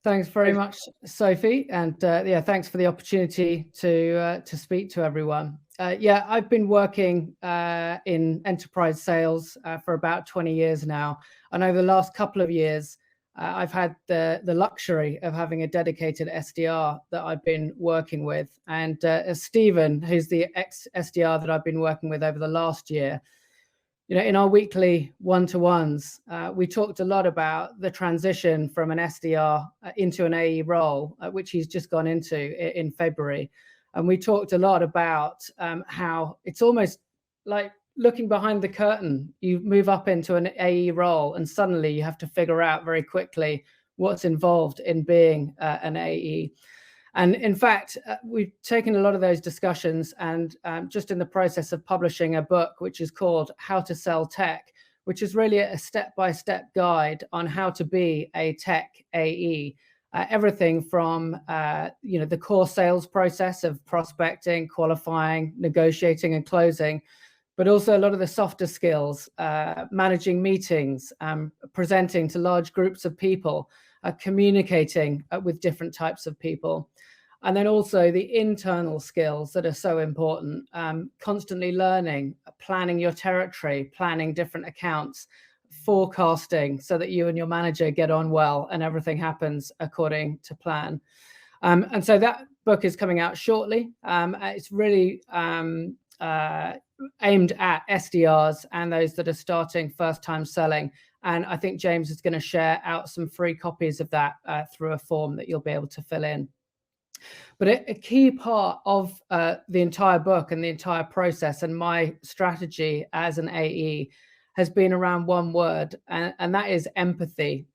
Thanks very much, Sophie, and thanks for the opportunity to speak to everyone. I've been working in enterprise sales for about 20 years now, and over the last couple of years, I've had the luxury of having a dedicated SDR that I've been working with, and Stephen, who's the ex-SDR that I've been working with over the last year. In our weekly one-to-ones, we talked a lot about the transition from an SDR into an AE role, which he's just gone into in February. And we talked a lot about how it's almost like looking behind the curtain. You move up into an AE role and suddenly you have to figure out very quickly what's involved in being an AE. And in fact, we've taken a lot of those discussions and just in the process of publishing a book, which is called How to Sell Tech, which is really a step-by-step guide on how to be a tech AE. Everything from, the core sales process of prospecting, qualifying, negotiating and closing, but also a lot of the softer skills, managing meetings, presenting to large groups of people, communicating with different types of people. And then also the internal skills that are so important, constantly learning, planning your territory, planning different accounts, forecasting so that you and your manager get on well and everything happens according to plan. And so that book is coming out shortly. It's really aimed at SDRs and those that are starting first-time selling. And I think James is going to share out some free copies of that through a form that you'll be able to fill in. But a key part of the entire book and the entire process and my strategy as an AE has been around one word, and that is empathy.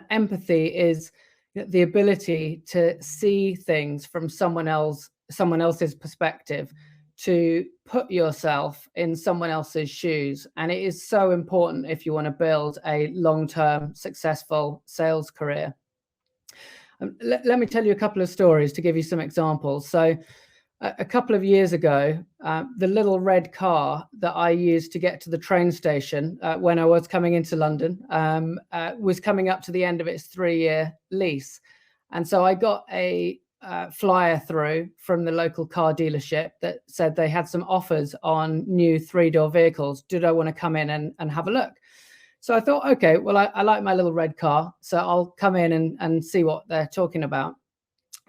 Empathy is the ability to see things from someone else's perspective, to put yourself in someone else's shoes. And it is so important if you want to build a long-term successful sales career. Let me tell you a couple of stories to give you some examples. So a couple of years ago, the little red car that I used to get to the train station when I was coming into London was coming up to the end of its 3-year lease. And so I got a flyer through from the local car dealership that said they had some offers on new 3-door vehicles. Did I want to come in and have a look? So I thought, okay, well, I like my little red car, so I'll come in and see what they're talking about.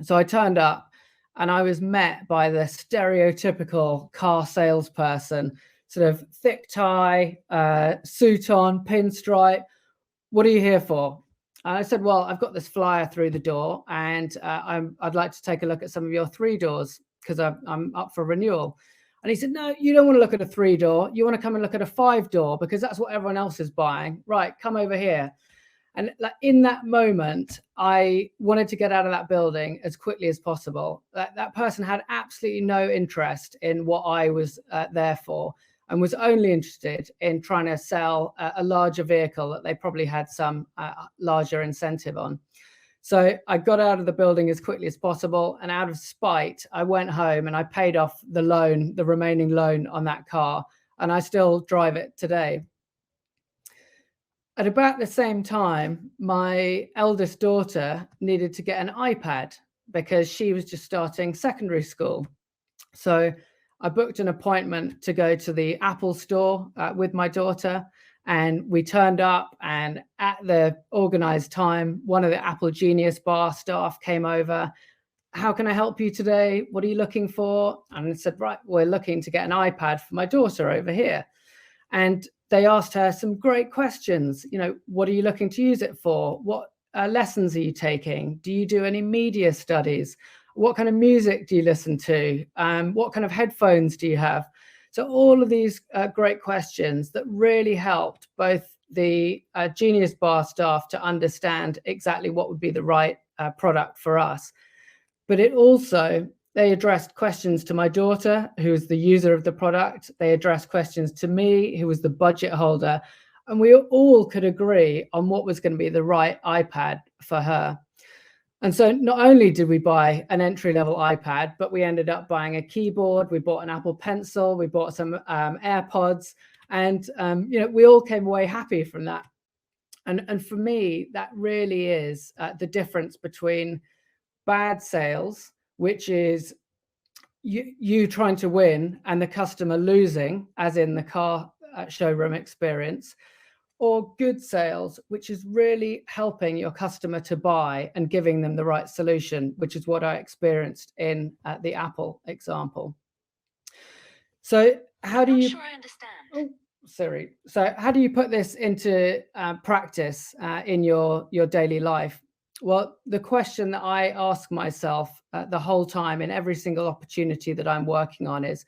So I turned up and I was met by the stereotypical car salesperson, sort of thick tie, suit on, pinstripe. What are you here for? And I said, well, I've got this flyer through the door and I'd like to take a look at some of your 3-doors because I'm up for renewal. And he said, no, you don't want to look at a 3-door. You want to come and look at a 5-door because that's what everyone else is buying. Right, come over here. And like in that moment, I wanted to get out of that building as quickly as possible. That person had absolutely no interest in what I was there for, and was only interested in trying to sell a larger vehicle that they probably had some larger incentive on. So I got out of the building as quickly as possible, and out of spite, I went home and I paid off the loan, the remaining loan on that car, and I still drive it today. At about the same time, my eldest daughter needed to get an iPad because she was just starting secondary school. So I booked an appointment to go to the Apple store with my daughter, and we turned up, and at the organized time, one of the Apple Genius Bar staff came over. How can I help you today? What are you looking for? And I said, right, we're looking to get an iPad for my daughter over here. And they asked her some great questions. You know, what are you looking to use it for? What lessons are you taking? Do you do any media studies? What kind of music do you listen to? What kind of headphones do you have? So all of these great questions that really helped both the Genius Bar staff to understand exactly what would be the right product for us. But it also, they addressed questions to my daughter, who is the user of the product. They addressed questions to me, who was the budget holder. And we all could agree on what was going to be the right iPad for her. And so not only did we buy an entry-level iPad, but we ended up buying a keyboard, we bought an Apple Pencil, we bought some AirPods, and you know, we all came away happy from that. And for me, that really is the difference between bad sales, which is you trying to win and the customer losing, as in the car showroom experience, or good sales, which is really helping your customer to buy and giving them the right solution, which is what I experienced in the Apple example. So how do you... Sure, I understand. Oh, sorry. So how do you put this into practice in your daily life? Well, the question that I ask myself the whole time in every single opportunity that I'm working on is,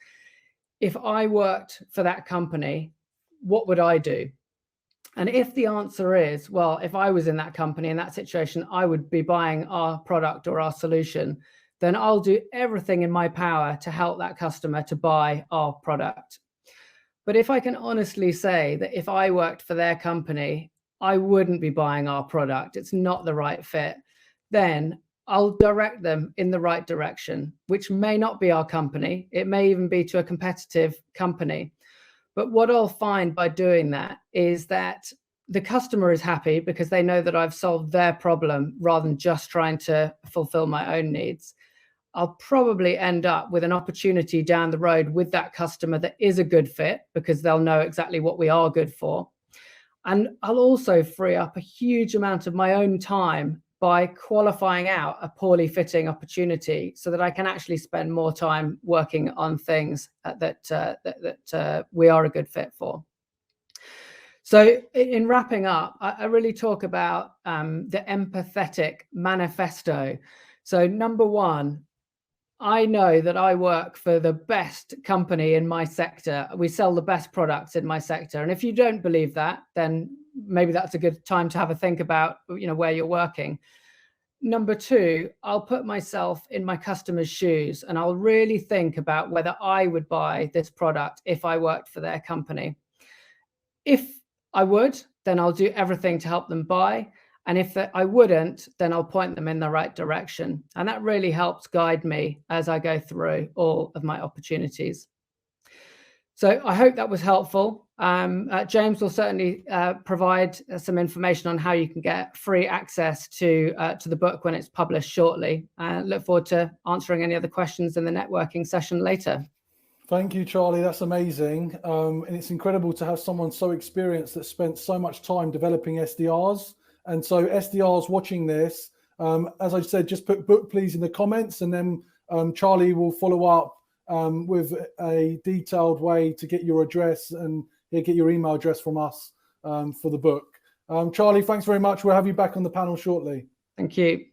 if I worked for that company, what would I do? And if the answer is, well, if I was in that company, in that situation, I would be buying our product or our solution, then I'll do everything in my power to help that customer to buy our product. But if I can honestly say that if I worked for their company, I wouldn't be buying our product, it's not the right fit, then I'll direct them in the right direction, which may not be our company. It may even be to a competitive company. But what I'll find by doing that is that the customer is happy because they know that I've solved their problem rather than just trying to fulfill my own needs. I'll probably end up with an opportunity down the road with that customer that is a good fit because they'll know exactly what we are good for. And I'll also free up a huge amount of my own time by qualifying out a poorly fitting opportunity so that I can actually spend more time working on things that we are a good fit for. So in wrapping up, I really talk about the Empathetic Manifesto. So number one, I know that I work for the best company in my sector. We sell the best products in my sector. And if you don't believe that, then maybe that's a good time to have a think about, you know, where you're working. Number two, I'll put myself in my customer's shoes and I'll really think about whether I would buy this product if I worked for their company. If I would, then I'll do everything to help them buy. And if I wouldn't, then I'll point them in the right direction. And that really helps guide me as I go through all of my opportunities. So I hope that was helpful. James will certainly provide some information on how you can get free access to the book when it's published shortly. Look forward to answering any other questions in the networking session later. Thank you, Charlie. That's amazing. And it's incredible to have someone so experienced that spent so much time developing SDRs. And so SDRs watching this, as I said, just put book please in the comments, and then Charlie will follow up with a detailed way to get your address and get your email address from us for the book. Charlie, thanks very much. We'll have you back on the panel shortly. Thank you.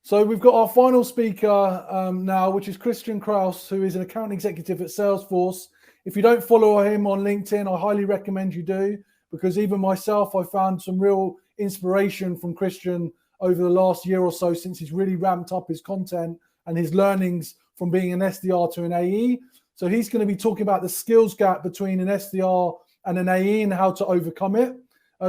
So we've got our final speaker now, which is Krauss, who is an account executive at Salesforce. If you don't follow him on LinkedIn, I highly recommend you do, because even myself, I found some real inspiration from Christian over the last year or so, since he's really ramped up his content and his learnings from being an SDR to an AE. So he's going to be talking about the skills gap between an SDR and an AE and how to overcome it.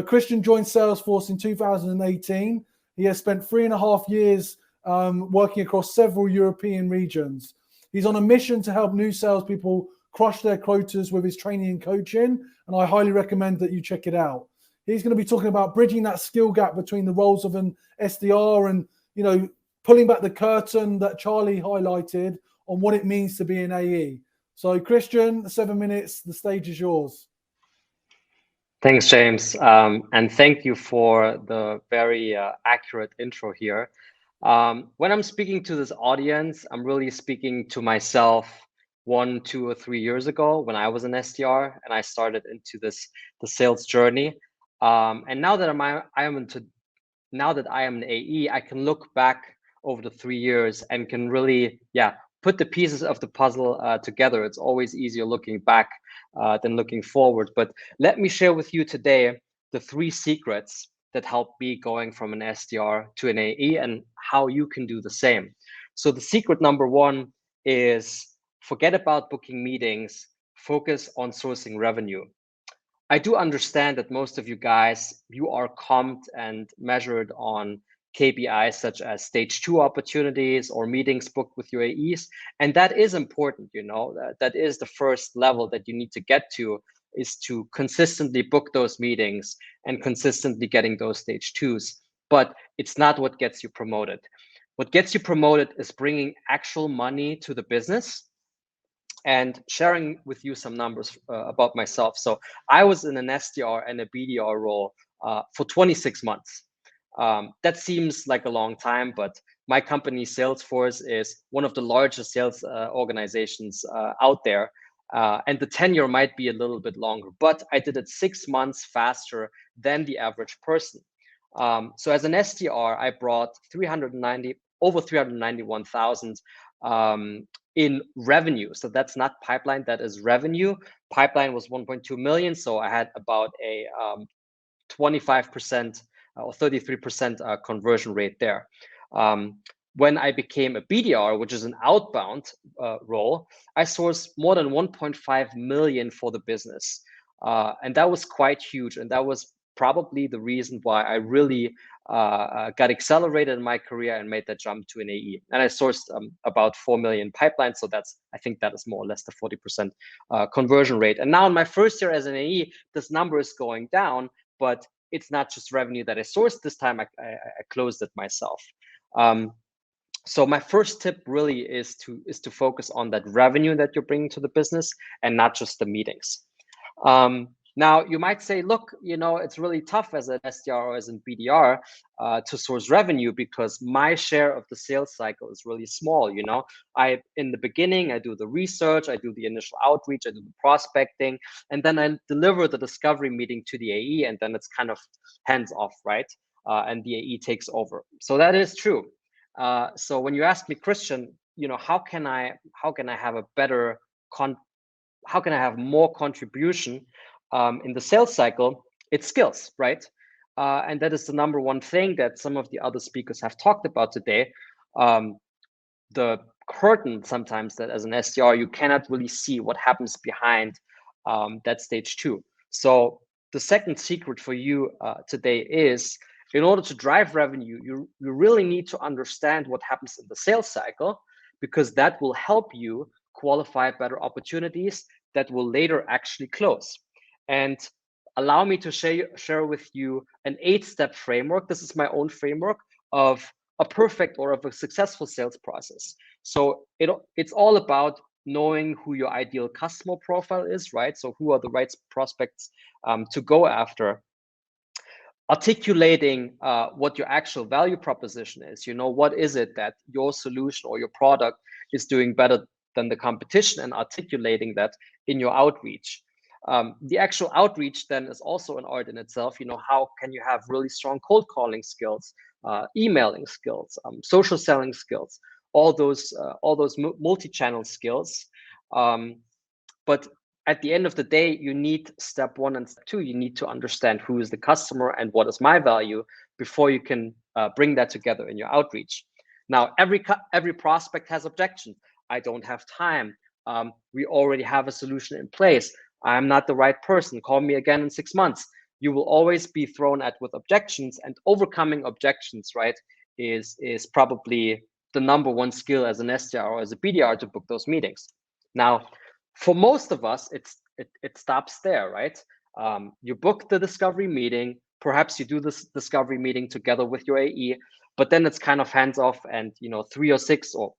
Christian joined Salesforce in 2018. He has spent 3.5 years working across several European regions. He's on a mission to help new salespeople crush their quotas with his training and coaching, and I highly recommend that you check it out. He's going to be talking about bridging that skill gap between the roles of an SDR and, you know, pulling back the curtain that Charlie highlighted on what it means to be an AE. So Christian, 7 minutes, the stage is yours. Thanks, James. And thank you for the very accurate intro here. When I'm speaking to this audience, I'm really speaking to myself 1, 2, or 3 years ago when I was an SDR and I started into the sales journey. And now that I am an AE, I can look back over the 3 years and can really, put the pieces of the puzzle together. It's always easier looking back than looking forward. But let me share with you today the 3 secrets that help me going from an SDR to an AE and how you can do the same. So the secret number 1 is forget about booking meetings, focus on sourcing revenue. I do understand that most of you guys, you are comped and measured on KPIs such as stage 2 opportunities or meetings booked with your AEs. And that is important, you know, that is the first level that you need to get to, is to consistently book those meetings and consistently getting those stage 2s. But it's not what gets you promoted. What gets you promoted is bringing actual money to the business and sharing with you some numbers about myself. So I was in an SDR and a BDR role for 26 months. That seems like a long time, but my company, Salesforce, is one of the largest sales organizations out there. And the tenure might be a little bit longer, but I did it 6 months faster than the average person. So as an SDR, I brought over 391,000 in revenue. So that's not pipeline, that is revenue. Pipeline was 1.2 million. So I had about a 25% or 33% conversion rate there. When I became a BDR, which is an outbound role, I sourced more than 1.5 million for the business. And that was quite huge. And that was probably the reason why I really got accelerated in my career and made that jump to an AE. And I sourced about 4 million pipelines. So I think that is more or less the 40% conversion rate. And now in my first year as an AE, this number is going down, but it's not just revenue that I sourced this time. I closed it myself. So my first tip really is to focus on that revenue that you're bringing to the business and not just the meetings. Now you might say, look, you know, it's really tough as an SDR or as a BDR to source revenue because my share of the sales cycle is really small. You know, in the beginning, I do the research, I do the initial outreach, I do the prospecting, and then I deliver the discovery meeting to the AE, and then it's kind of hands off, right? And the AE takes over. So that is true. So when you ask me, Christian, you know, how can I have a better how can I have more contribution in the sales cycle? It's skills, right? And that is the number one thing that some of the other speakers have talked about today. The curtain sometimes that as an SDR, you cannot really see what happens behind that stage 2. So the second secret for you today is, in order to drive revenue, you really need to understand what happens in the sales cycle, because that will help you qualify better opportunities that will later actually close. And allow me to share with you an 8-step framework. This is my own framework of a perfect or of a successful sales process. So it's all about knowing who your ideal customer profile is, right? So who are the right prospects to go after? Articulating what your actual value proposition is. You know, what is it that your solution or your product is doing better than the competition, and articulating that in your outreach. The actual outreach then is also an art in itself. You know, how can you have really strong cold calling skills, emailing skills, social selling skills, all those multi-channel skills. But at the end of the day, you need step 1 and step 2. You need to understand who is the customer and what is my value before you can bring that together in your outreach. Now, every prospect has objection. I don't have time. We already have a solution in place. I'm not the right person. Call me again in 6 months. You will always be thrown at with objections, and overcoming objections, right, is probably the number 1 skill as an SDR or as a BDR to book those meetings. Now, for most of us, it stops there, right? You book the discovery meeting. Perhaps you do this discovery meeting together with your AE, but then it's kind of hands off, and 3 or 6 or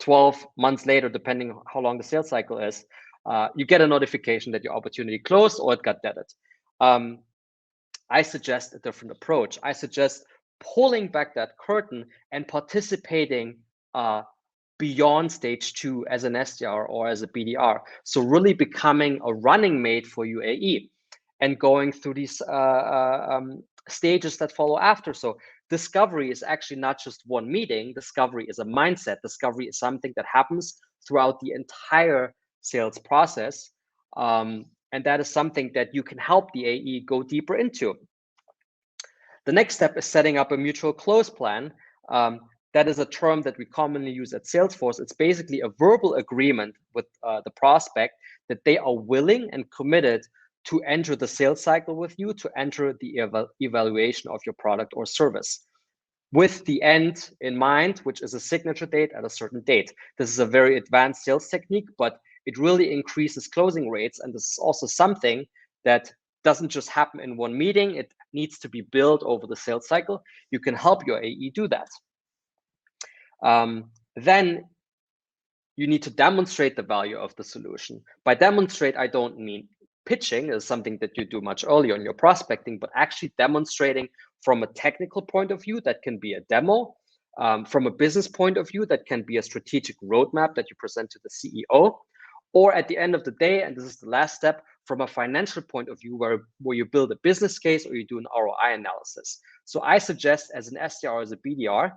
12 months later, depending on how long the sales cycle is, you get a notification that your opportunity closed or it got deaded. I suggest a different approach. I suggest pulling back that curtain and participating beyond stage 2 as an SDR or as a BDR. So really becoming a running mate for UAE and going through these stages that follow after. So discovery is actually not just one meeting. Discovery is a mindset. Discovery is something that happens throughout the entire sales process. And that is something that you can help the AE go deeper into. The next step is setting up a mutual close plan. That is a term that we commonly use at Salesforce. It's basically a verbal agreement with the prospect that they are willing and committed to enter the sales cycle with you, to enter the evaluation of your product or service, with the end in mind, which is a signature date at a certain date. This is a very advanced sales technique, but it really increases closing rates. And this is also something that doesn't just happen in one meeting. It needs to be built over the sales cycle. You can help your AE do that. Then you need to demonstrate the value of the solution. By demonstrate, I don't mean pitching is something that you do much earlier in your prospecting, but actually demonstrating from a technical point of view. That can be a demo. From a business point of view, that can be a strategic roadmap that you present to the CEO. Or at the end of the day, and this is the last step, from a financial point of view, where you build a business case or you do an ROI analysis. So I suggest, as an SDR or as a BDR,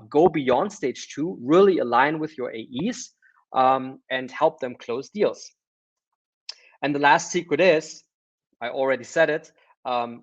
go beyond stage 2, really align with your AEs and help them close deals. And the last secret is, I already said it,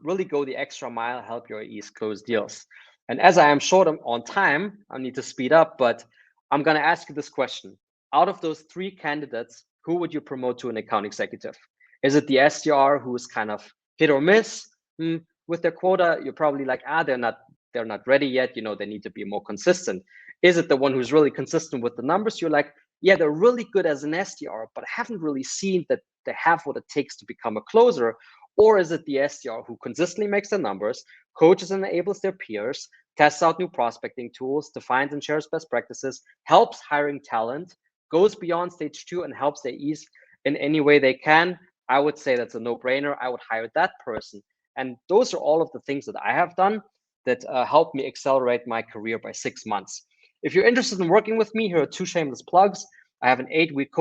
really go the extra mile, help your AEs close deals. And as I am short on time, I need to speed up, but I'm going to ask you this question. Out of those 3 candidates, who would you promote to an account executive? Is it the SDR who is kind of hit or miss with their quota? You're probably like, they're not ready yet. They need to be more consistent. Is it the one who's really consistent with the numbers? You're like, yeah, they're really good as an SDR, but I haven't really seen that they have what it takes to become a closer. Or is it the SDR who consistently makes the numbers, coaches and enables their peers, tests out new prospecting tools, defines and shares best practices, helps hiring talent, goes beyond stage 2 and helps their AEs in any way they can? I would say that's a no-brainer. I would hire that person. And those are all of the things that I have done that helped me accelerate my career by 6 months. If you're interested in working with me, here are 2 shameless plugs. I have an 8-week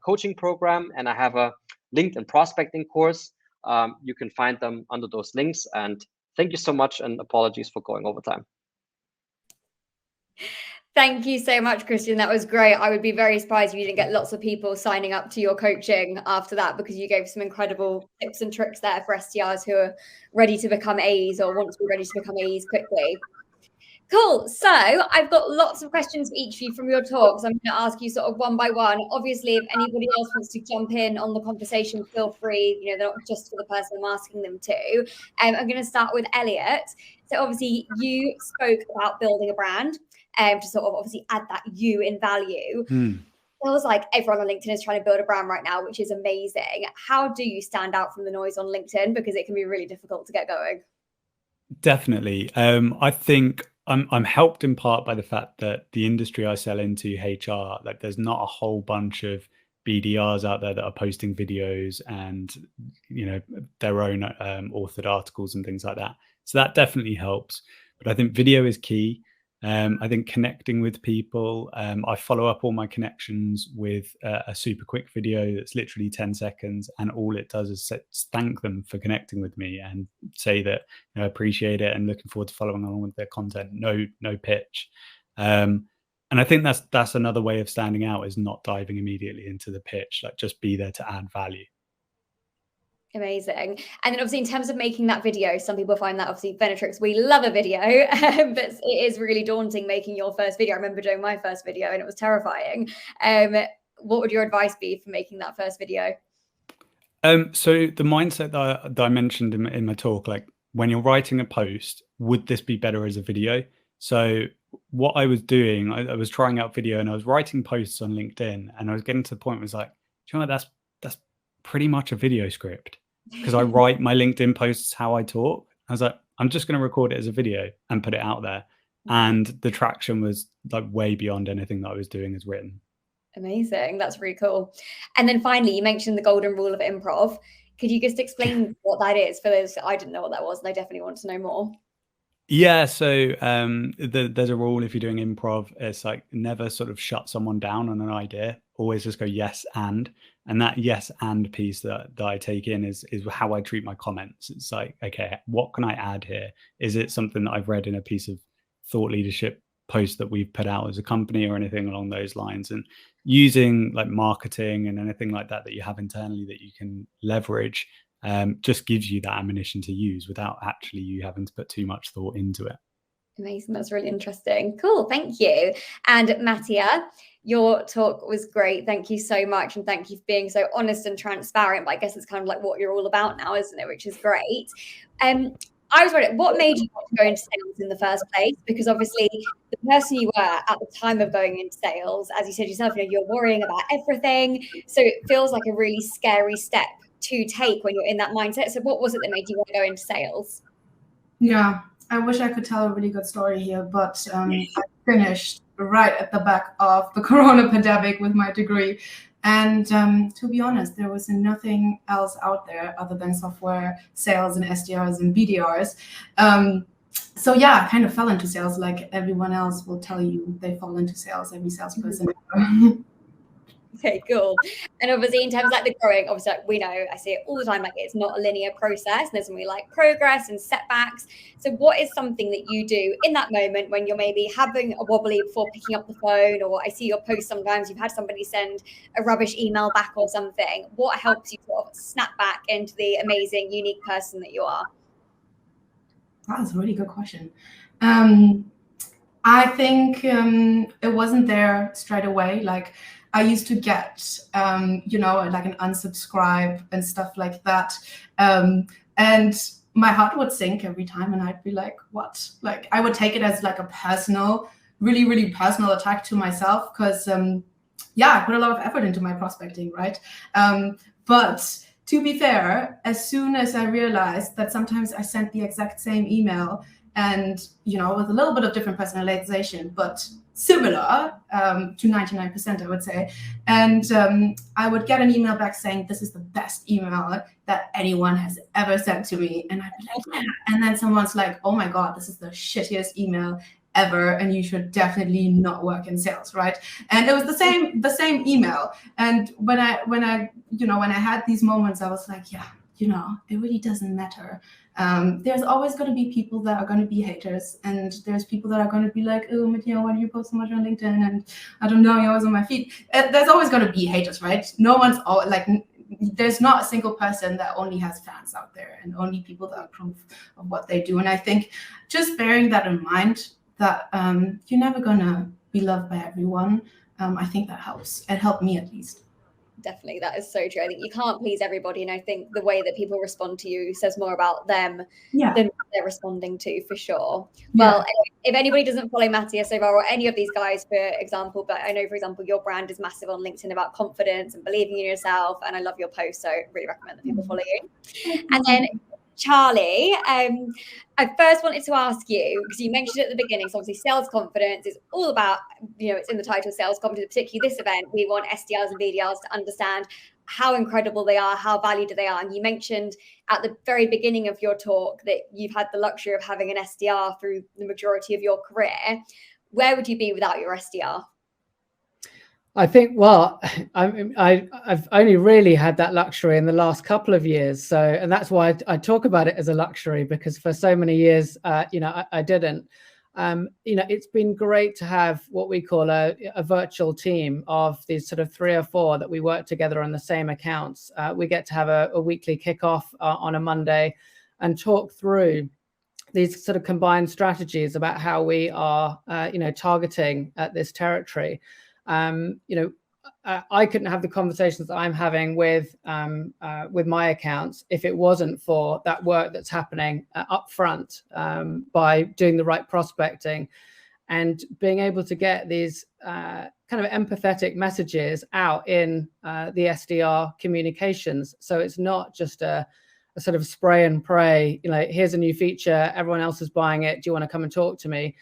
coaching program, and I have a LinkedIn prospecting course. You can find them under those links. And thank you so much, and apologies for going over time. Thank you so much, Christian. That was great. I would be very surprised if you didn't get lots of people signing up to your coaching after that, because you gave some incredible tips and tricks there for SDRs who are ready to become A's or want to be ready to become A's quickly. Cool. So I've got lots of questions for each of you from your talks. I'm going to ask you sort of one by one. Obviously, if anybody else wants to jump in on the conversation, feel free. They're not just for the person I'm asking them to. I'm going to start with Elliott. So obviously, you spoke about building a brand to sort of obviously add that you in value. It feels like everyone on LinkedIn is trying to build a brand right now, which is amazing. How do you stand out from the noise on LinkedIn? Because it can be really difficult to get going. Definitely. I think I'm helped in part by the fact that the industry I sell into, HR, like there's not a whole bunch of BDRs out there that are posting videos and their own authored articles and things like that. So that definitely helps. But I think video is key. I think connecting with people, I follow up all my connections with a super quick video that's literally 10 seconds. And all it does is thank them for connecting with me and say that I appreciate it and looking forward to following along with their content. No pitch. And I think that's another way of standing out, is not diving immediately into the pitch, like just be there to add value. Amazing. And then obviously in terms of making that video, some people find that obviously Venatrix, we love a video, but it is really daunting making your first video. I remember doing my first video and it was terrifying. What would your advice be for making that first video? So the mindset that I mentioned in my talk, like when you're writing a post, would this be better as a video? So what I was doing, I was trying out video and I was writing posts on LinkedIn, and I was getting to the point where I was like, do you know what, that's pretty much a video script, because I write my LinkedIn posts how I talk. I was like, I'm just going to record it as a video and put it out there. And the traction was like way beyond anything that I was doing as written. Amazing. That's really cool. And then finally, you mentioned the golden rule of improv. Could you just explain what that is for those? I didn't know what that was, and I definitely want to know more. Yeah, so there's a rule if you're doing improv. It's like never sort of shut someone down on an idea. Always just go yes and that yes and piece that I take in is how I treat my comments. It's like, okay, what can I add here? Is it something that I've read in a piece of thought leadership post that we've put out as a company or anything along those lines? And using like marketing and anything like that you have internally that you can leverage just gives you that ammunition to use without actually you having to put too much thought into it. Amazing. That's really interesting. Cool. Thank you. And Mattia, your talk was great. Thank you so much. And thank you for being so honest and transparent. But I guess it's kind of like what you're all about now, isn't it? Which is great. I was wondering, what made you want to go into sales in the first place? Because obviously the person you were at the time of going into sales, as you said yourself, you're worrying about everything. So it feels like a really scary step to take when you're in that mindset. So what was it that made you want to go into sales? Yeah, I wish I could tell a really good story here, but I finished right at the back of the Corona pandemic with my degree. And to be honest, there was nothing else out there other than software sales and SDRs and BDRs. So yeah, I kind of fell into sales like everyone else will tell you they fall into sales, every salesperson. Okay, cool. And obviously in terms of like the growing, obviously like we know, I see it all the time, like it's not a linear process, and there's going to be like progress and setbacks. So what is something that you do in that moment when you're maybe having a wobbly before picking up the phone, or I see your post sometimes you've had somebody send a rubbish email back or something. What helps you sort of snap back into the amazing, unique person that you are? That's a really good question. I think it wasn't there straight away. Like I used to get, like an unsubscribe and stuff like that. And my heart would sink every time. And I'd be like, what? Like I would take it as like a personal, really, really personal attack to myself. Because, I put a lot of effort into my prospecting, right? But to be fair, as soon as I realized that sometimes I sent the exact same email and, with a little bit of different personalization, but similar to 99%, I would say. And I would get an email back saying, this is the best email that anyone has ever sent to me. And I'd be like, yeah. And then someone's like, oh my God, this is the shittiest email ever, and you should definitely not work in sales, right? And it was the same email. And when I had these moments, I was like, yeah, it really doesn't matter. There's always going to be people that are going to be haters, and there's people that are going to be like, oh, Mattia, why do you post so much on LinkedIn? And I don't know, you're always on my feed. There's always going to be haters, right? No one's there's not a single person that only has fans out there and only people that approve of what they do. And I think just bearing that in mind, that you're never going to be loved by everyone, I think that helps. It helped me at least. Definitely, that is so true. I think you can't please everybody, and I think the way that people respond to you says more about them than what they're responding to, for sure. Well, if anybody doesn't follow Mattia Schaefer or any of these guys, for example, but I know, for example, your brand is massive on LinkedIn about confidence and believing in yourself, and I love your posts, so I really recommend that people follow you. And then Charlie, I first wanted to ask you, because you mentioned at the beginning, so obviously sales confidence is all about, it's in the title, sales confidence, particularly this event. We want SDRs and BDRs to understand how incredible they are, how valued they are. And you mentioned at the very beginning of your talk that you've had the luxury of having an SDR through the majority of your career. Where would you be without your SDR? I think, well, I've only really had that luxury in the last couple of years. So, and that's why I talk about it as a luxury, because for so many years, I didn't. It's been great to have what we call a virtual team of these sort of 3 or 4 that we work together on the same accounts. We get to have a weekly kickoff on a Monday and talk through these sort of combined strategies about how we are, targeting at this territory. I couldn't have the conversations that I'm having with my accounts if it wasn't for that work that's happening up front by doing the right prospecting and being able to get these kind of empathetic messages out in the SDR communications. So it's not just a sort of spray and pray, here's a new feature, everyone else is buying it, do you want to come and talk to me?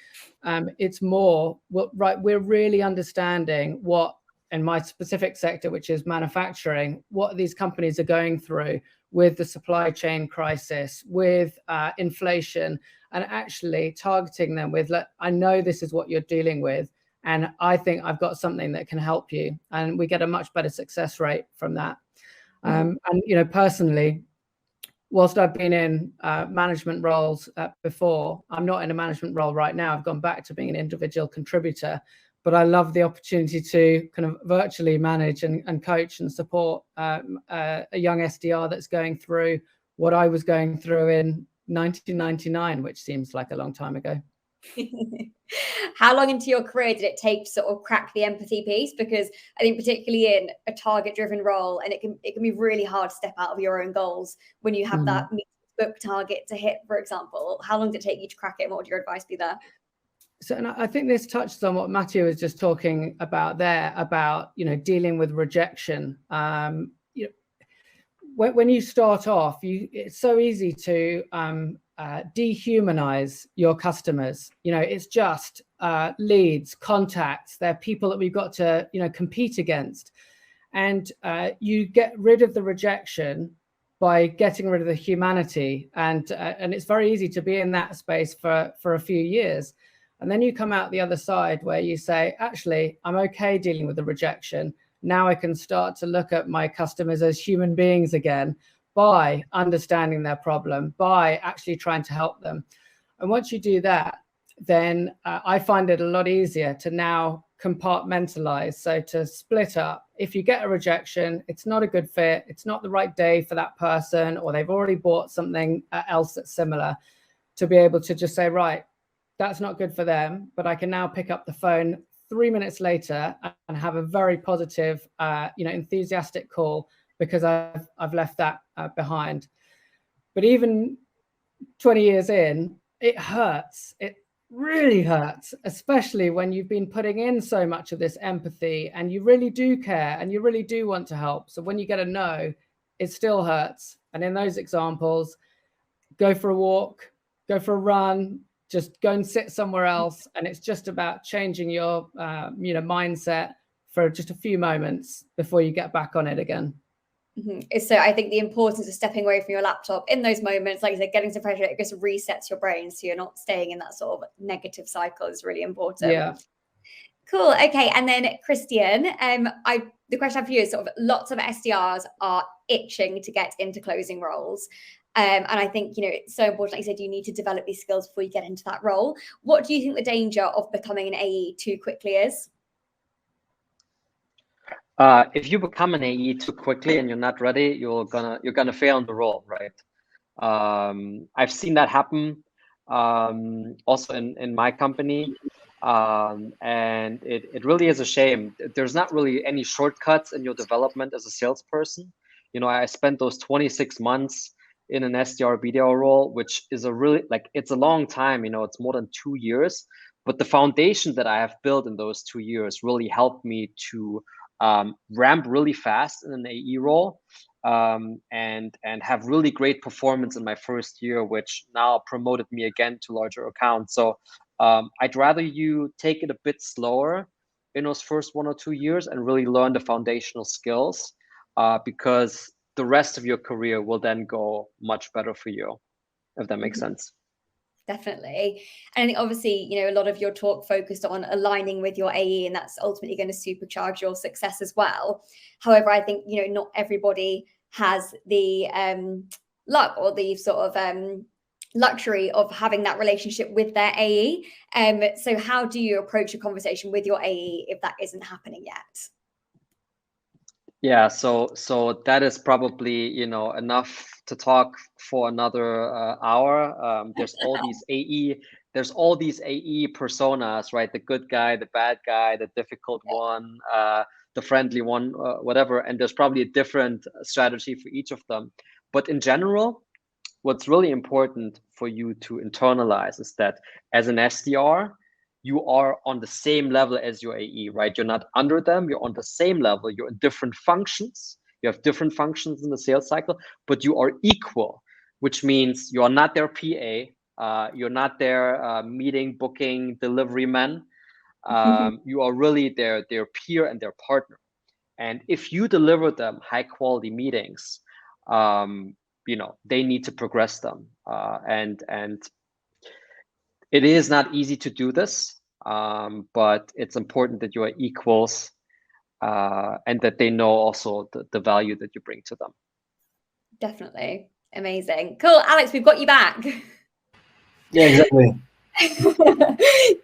It's more, we're really understanding what, in my specific sector, which is manufacturing, what these companies are going through with the supply chain crisis, with inflation, and actually targeting them with, I know this is what you're dealing with, and I think I've got something that can help you. And we get a much better success rate from that. And, personally, whilst I've been in management roles before, I'm not in a management role right now. I've gone back to being an individual contributor. But I love the opportunity to kind of virtually manage and coach and support a young SDR that's going through what I was going through in 1999, which seems like a long time ago. How long into your career did it take to sort of crack the empathy piece? Because I think particularly in a target-driven role, and it can be really hard to step out of your own goals when you have that book target to hit, for example. How long did it take you to crack it, and what would your advice be there? So, and I think this touches on what Mattia was just talking about there, about, dealing with rejection. When you start off, it's so easy to dehumanize your customers. It's just leads, contacts. They're people that we've got to, compete against. And you get rid of the rejection by getting rid of the humanity. And it's very easy to be in that space for a few years. And then you come out the other side where you say, actually, I'm okay dealing with the rejection. Now I can start to look at my customers as human beings again by understanding their problem, by actually trying to help them. And once you do that, then I find it a lot easier to now compartmentalize. So to split up, if you get a rejection, it's not a good fit, it's not the right day for that person, or they've already bought something else that's similar, to be able to just say, right, that's not good for them, but I can now pick up the phone 3 minutes later and have a very positive, enthusiastic call because I've left that behind. But even 20 years in, it hurts. It really hurts, especially when you've been putting in so much of this empathy and you really do care and you really do want to help. So when you get a no, it still hurts. And in those examples, go for a walk, go for a run, just go and sit somewhere else. And it's just about changing your, mindset for just a few moments before you get back on it again. Mm-hmm. So I think the importance of stepping away from your laptop in those moments, like you said, getting some fresh air, it just resets your brain. So you're not staying in that sort of negative cycle is really important. Yeah. Cool. Okay. And then Christian, the question I have for you is sort of lots of SDRs are itching to get into closing roles. And I think, it's so important, like you said, you need to develop these skills before you get into that role. What do you think the danger of becoming an AE too quickly is? If you become an AE too quickly and you're not ready, you're gonna fail in the role, right? I've seen that happen also in my company, and it really is a shame. There's not really any shortcuts in your development as a salesperson. I spent those 26 months in an SDR BDR role, which is it's a long time. It's more than 2 years, but the foundation that I have built in those 2 years really helped me to ramp really fast in an AE role, and have really great performance in my first year, which now promoted me again to larger accounts. So I'd rather you take it a bit slower in those first 1 or 2 years and really learn the foundational skills, because the rest of your career will then go much better for you, if that makes sense. Definitely. And I think obviously, a lot of your talk focused on aligning with your AE, and that's ultimately going to supercharge your success as well. However, I think, not everybody has the luck or the sort of luxury of having that relationship with their AE. So how do you approach a conversation with your AE if that isn't happening yet? Yeah, so that is probably, you know, enough to talk for another hour. There's all these AE personas, right? The good guy, the bad guy, the difficult one, the friendly one, whatever. And there's probably a different strategy for each of them. But in general, what's really important for you to internalize is that as an SDR, you are on the same level as your AE, right? You're not under them, you're on the same level, you're in different functions. You have different functions in the sales cycle, but you are equal, which means you are not their PA, you're not their meeting, booking, delivery man. You are really their peer and their partner. And if you deliver them high quality meetings, you know, they need to progress them. And it is not easy to do this, but it's important that you are equals and that they know also the value that you bring to them. Definitely. Amazing. Cool. Alex, we've got you back. Yeah, exactly.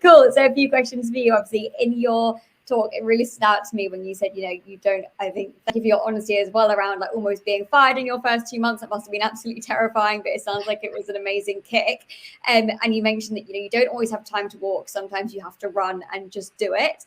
Cool. So a few questions for you. Obviously, in your talk, it really stood out to me when you said, you know, you don't, I think, thank you for your honesty as well around like almost being fired in your first 2 months. It must have been absolutely terrifying, but it sounds like it was an amazing kick. And you mentioned that, you know, you don't always have time to walk. Sometimes you have to run and just do it.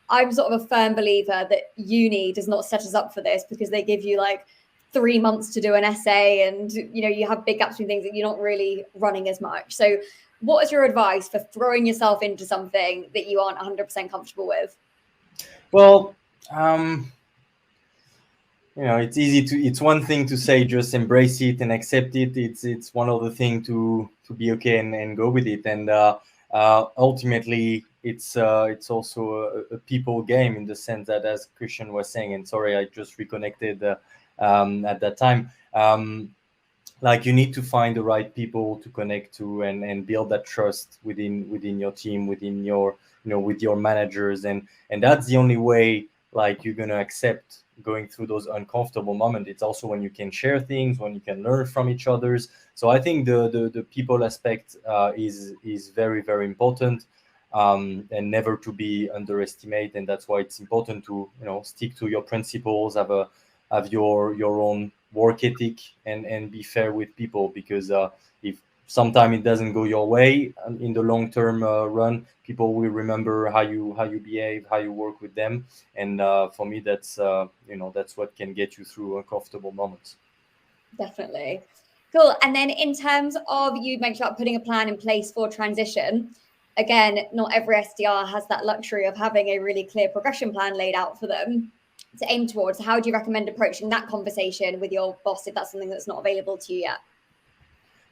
I'm sort of a firm believer that uni does not set us up for this because they give you like 3 months to do an essay and, you know, you have big gaps between things that you're not really running as much. So what is your advice for throwing yourself into something that you aren't 100% comfortable with? Well, you know, it's easy to, it's one thing to say, just embrace it and accept it. It's one other thing to be okay and go with it. And ultimately, it's also a people game in the sense that, as Christian was saying, and sorry, I just reconnected at that time. Like you need to find the right people to connect to and build that trust within your team, within your, you know, with your managers, and that's the only way like you're gonna accept going through those uncomfortable moments. It's also when you can share things, when you can learn from each others. So I think the people aspect is very, very important, and never to be underestimated. And that's why it's important to, you know, stick to your principles, have your own work ethic, and be fair with people, because if sometime it doesn't go your way in the long term run, people will remember how you behave, how you work with them. And for me, that's you know, that's what can get you through uncomfortable moments. Definitely. Cool. And then in terms of, you mentioned about putting a plan in place for transition. Again, not every SDR has that luxury of having a really clear progression plan laid out for them to aim towards. How do you recommend approaching that conversation with your boss if that's something that's not available to you yet?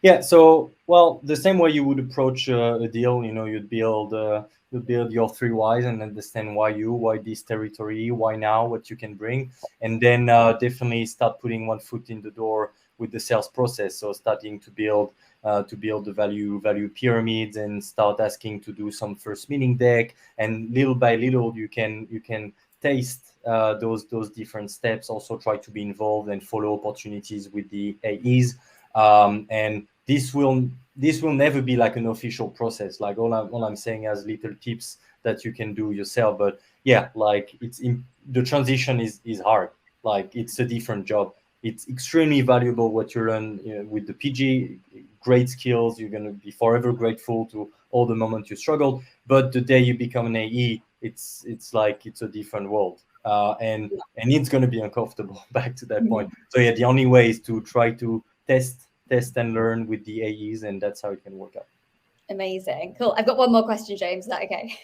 Yeah, so, well, the same way you would approach a deal, you know, you'd build your 3 whys and understand why this territory, why now, what you can bring, and then definitely start putting one foot in the door with the sales process. So starting to build the value pyramids, and start asking to do some first meeting deck, and little by little you can taste those different steps. Also try to be involved and follow opportunities with the AEs. And this will never be like an official process. Like all I'm saying as little tips that you can do yourself. But yeah, like the transition is hard. Like it's a different job. It's extremely valuable what you learn, you know, with the PG. Great skills. You're gonna be forever grateful to all the moments you struggled. But the day you become an AE, it's like it's a different world. And it's gonna be uncomfortable. Back to that point. So yeah, the only way is to try to test and learn with the AEs, and that's how it can work out. Amazing. Cool. I've got one more question, James. Is that okay?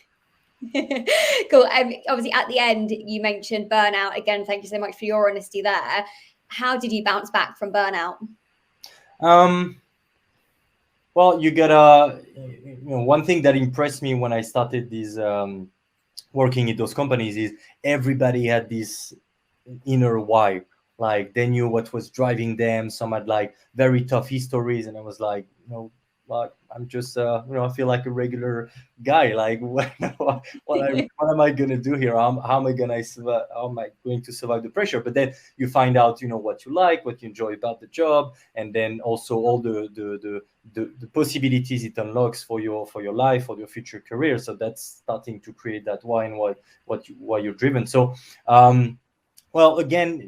Cool. Obviously, at the end, you mentioned burnout. Again, thank you so much for your honesty there. How did you bounce back from burnout? Well, you gotta, you know, one thing that impressed me when I started this working in those companies is everybody had this inner why. Like they knew what was driving them. Some had like very tough histories, and I was like, you know, I'm just I feel like a regular guy. Like what am I gonna do here? How am I gonna survive? How am I going to survive the pressure? But then you find out what you like, what you enjoy about the job, and then also all the possibilities it unlocks for your life, for your future career. So that's starting to create that why and why you're driven. So well, again,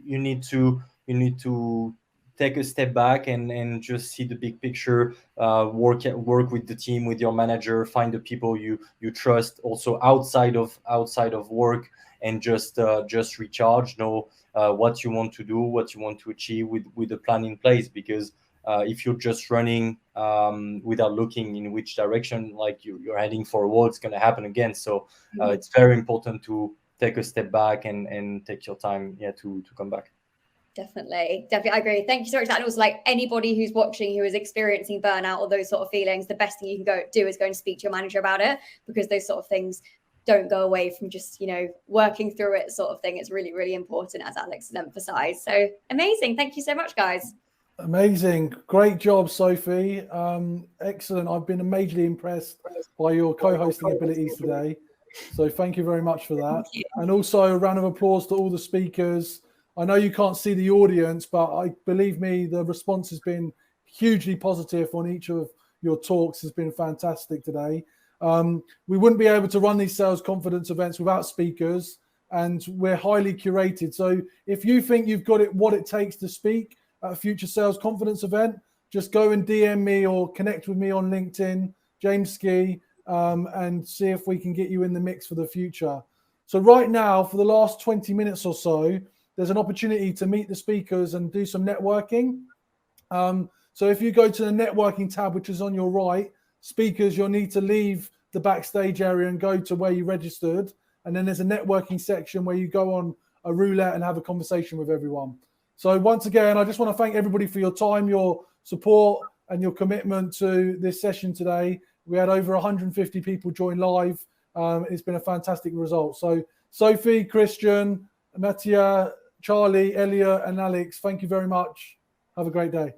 you need to take a step back and just see the big picture. Work with the team, with your manager, find the people you trust also outside of work, and just recharge. Know what you want to do, what you want to achieve with a plan in place. Because if you're just running without looking in which direction, like you're heading for a wall, it's going to happen again. So it's very important to take a step back and take your time to come back. Definitely, I agree. Thank you so much. And also, like, anybody who's watching who is experiencing burnout or those sort of feelings, the best thing you can do is go and speak to your manager about it, because those sort of things don't go away from just working through it sort of thing. It's really, really important, as Alex has emphasized. So amazing. Thank you so much, guys. Amazing. Great job, Sophie. Excellent. I've been majorly impressed by your co-hosting abilities today. So thank you very much for that. And also a round of applause to all the speakers. I know you can't see the audience, but believe me, the response has been hugely positive on each of your talks. Has been fantastic today. We wouldn't be able to run these sales confidence events without speakers, and we're highly curated. So if you think you've got what it takes to speak at a future sales confidence event, just go and DM me or connect with me on LinkedIn, James Ski, and see if we can get you in the mix for the future. So right now, for the last 20 minutes or so, there's an opportunity to meet the speakers and do some networking. So if you go to the networking tab, which is on your right, speakers, you'll need to leave the backstage area and go to where you registered. And then there's a networking section where you go on a roulette and have a conversation with everyone. So once again, I just want to thank everybody for your time, your support, and your commitment to this session today. We had over 150 people join live. It's been a fantastic result. So Sophie, Christian, Mattia, Charlie, Elliott, and Alex, thank you very much. Have a great day.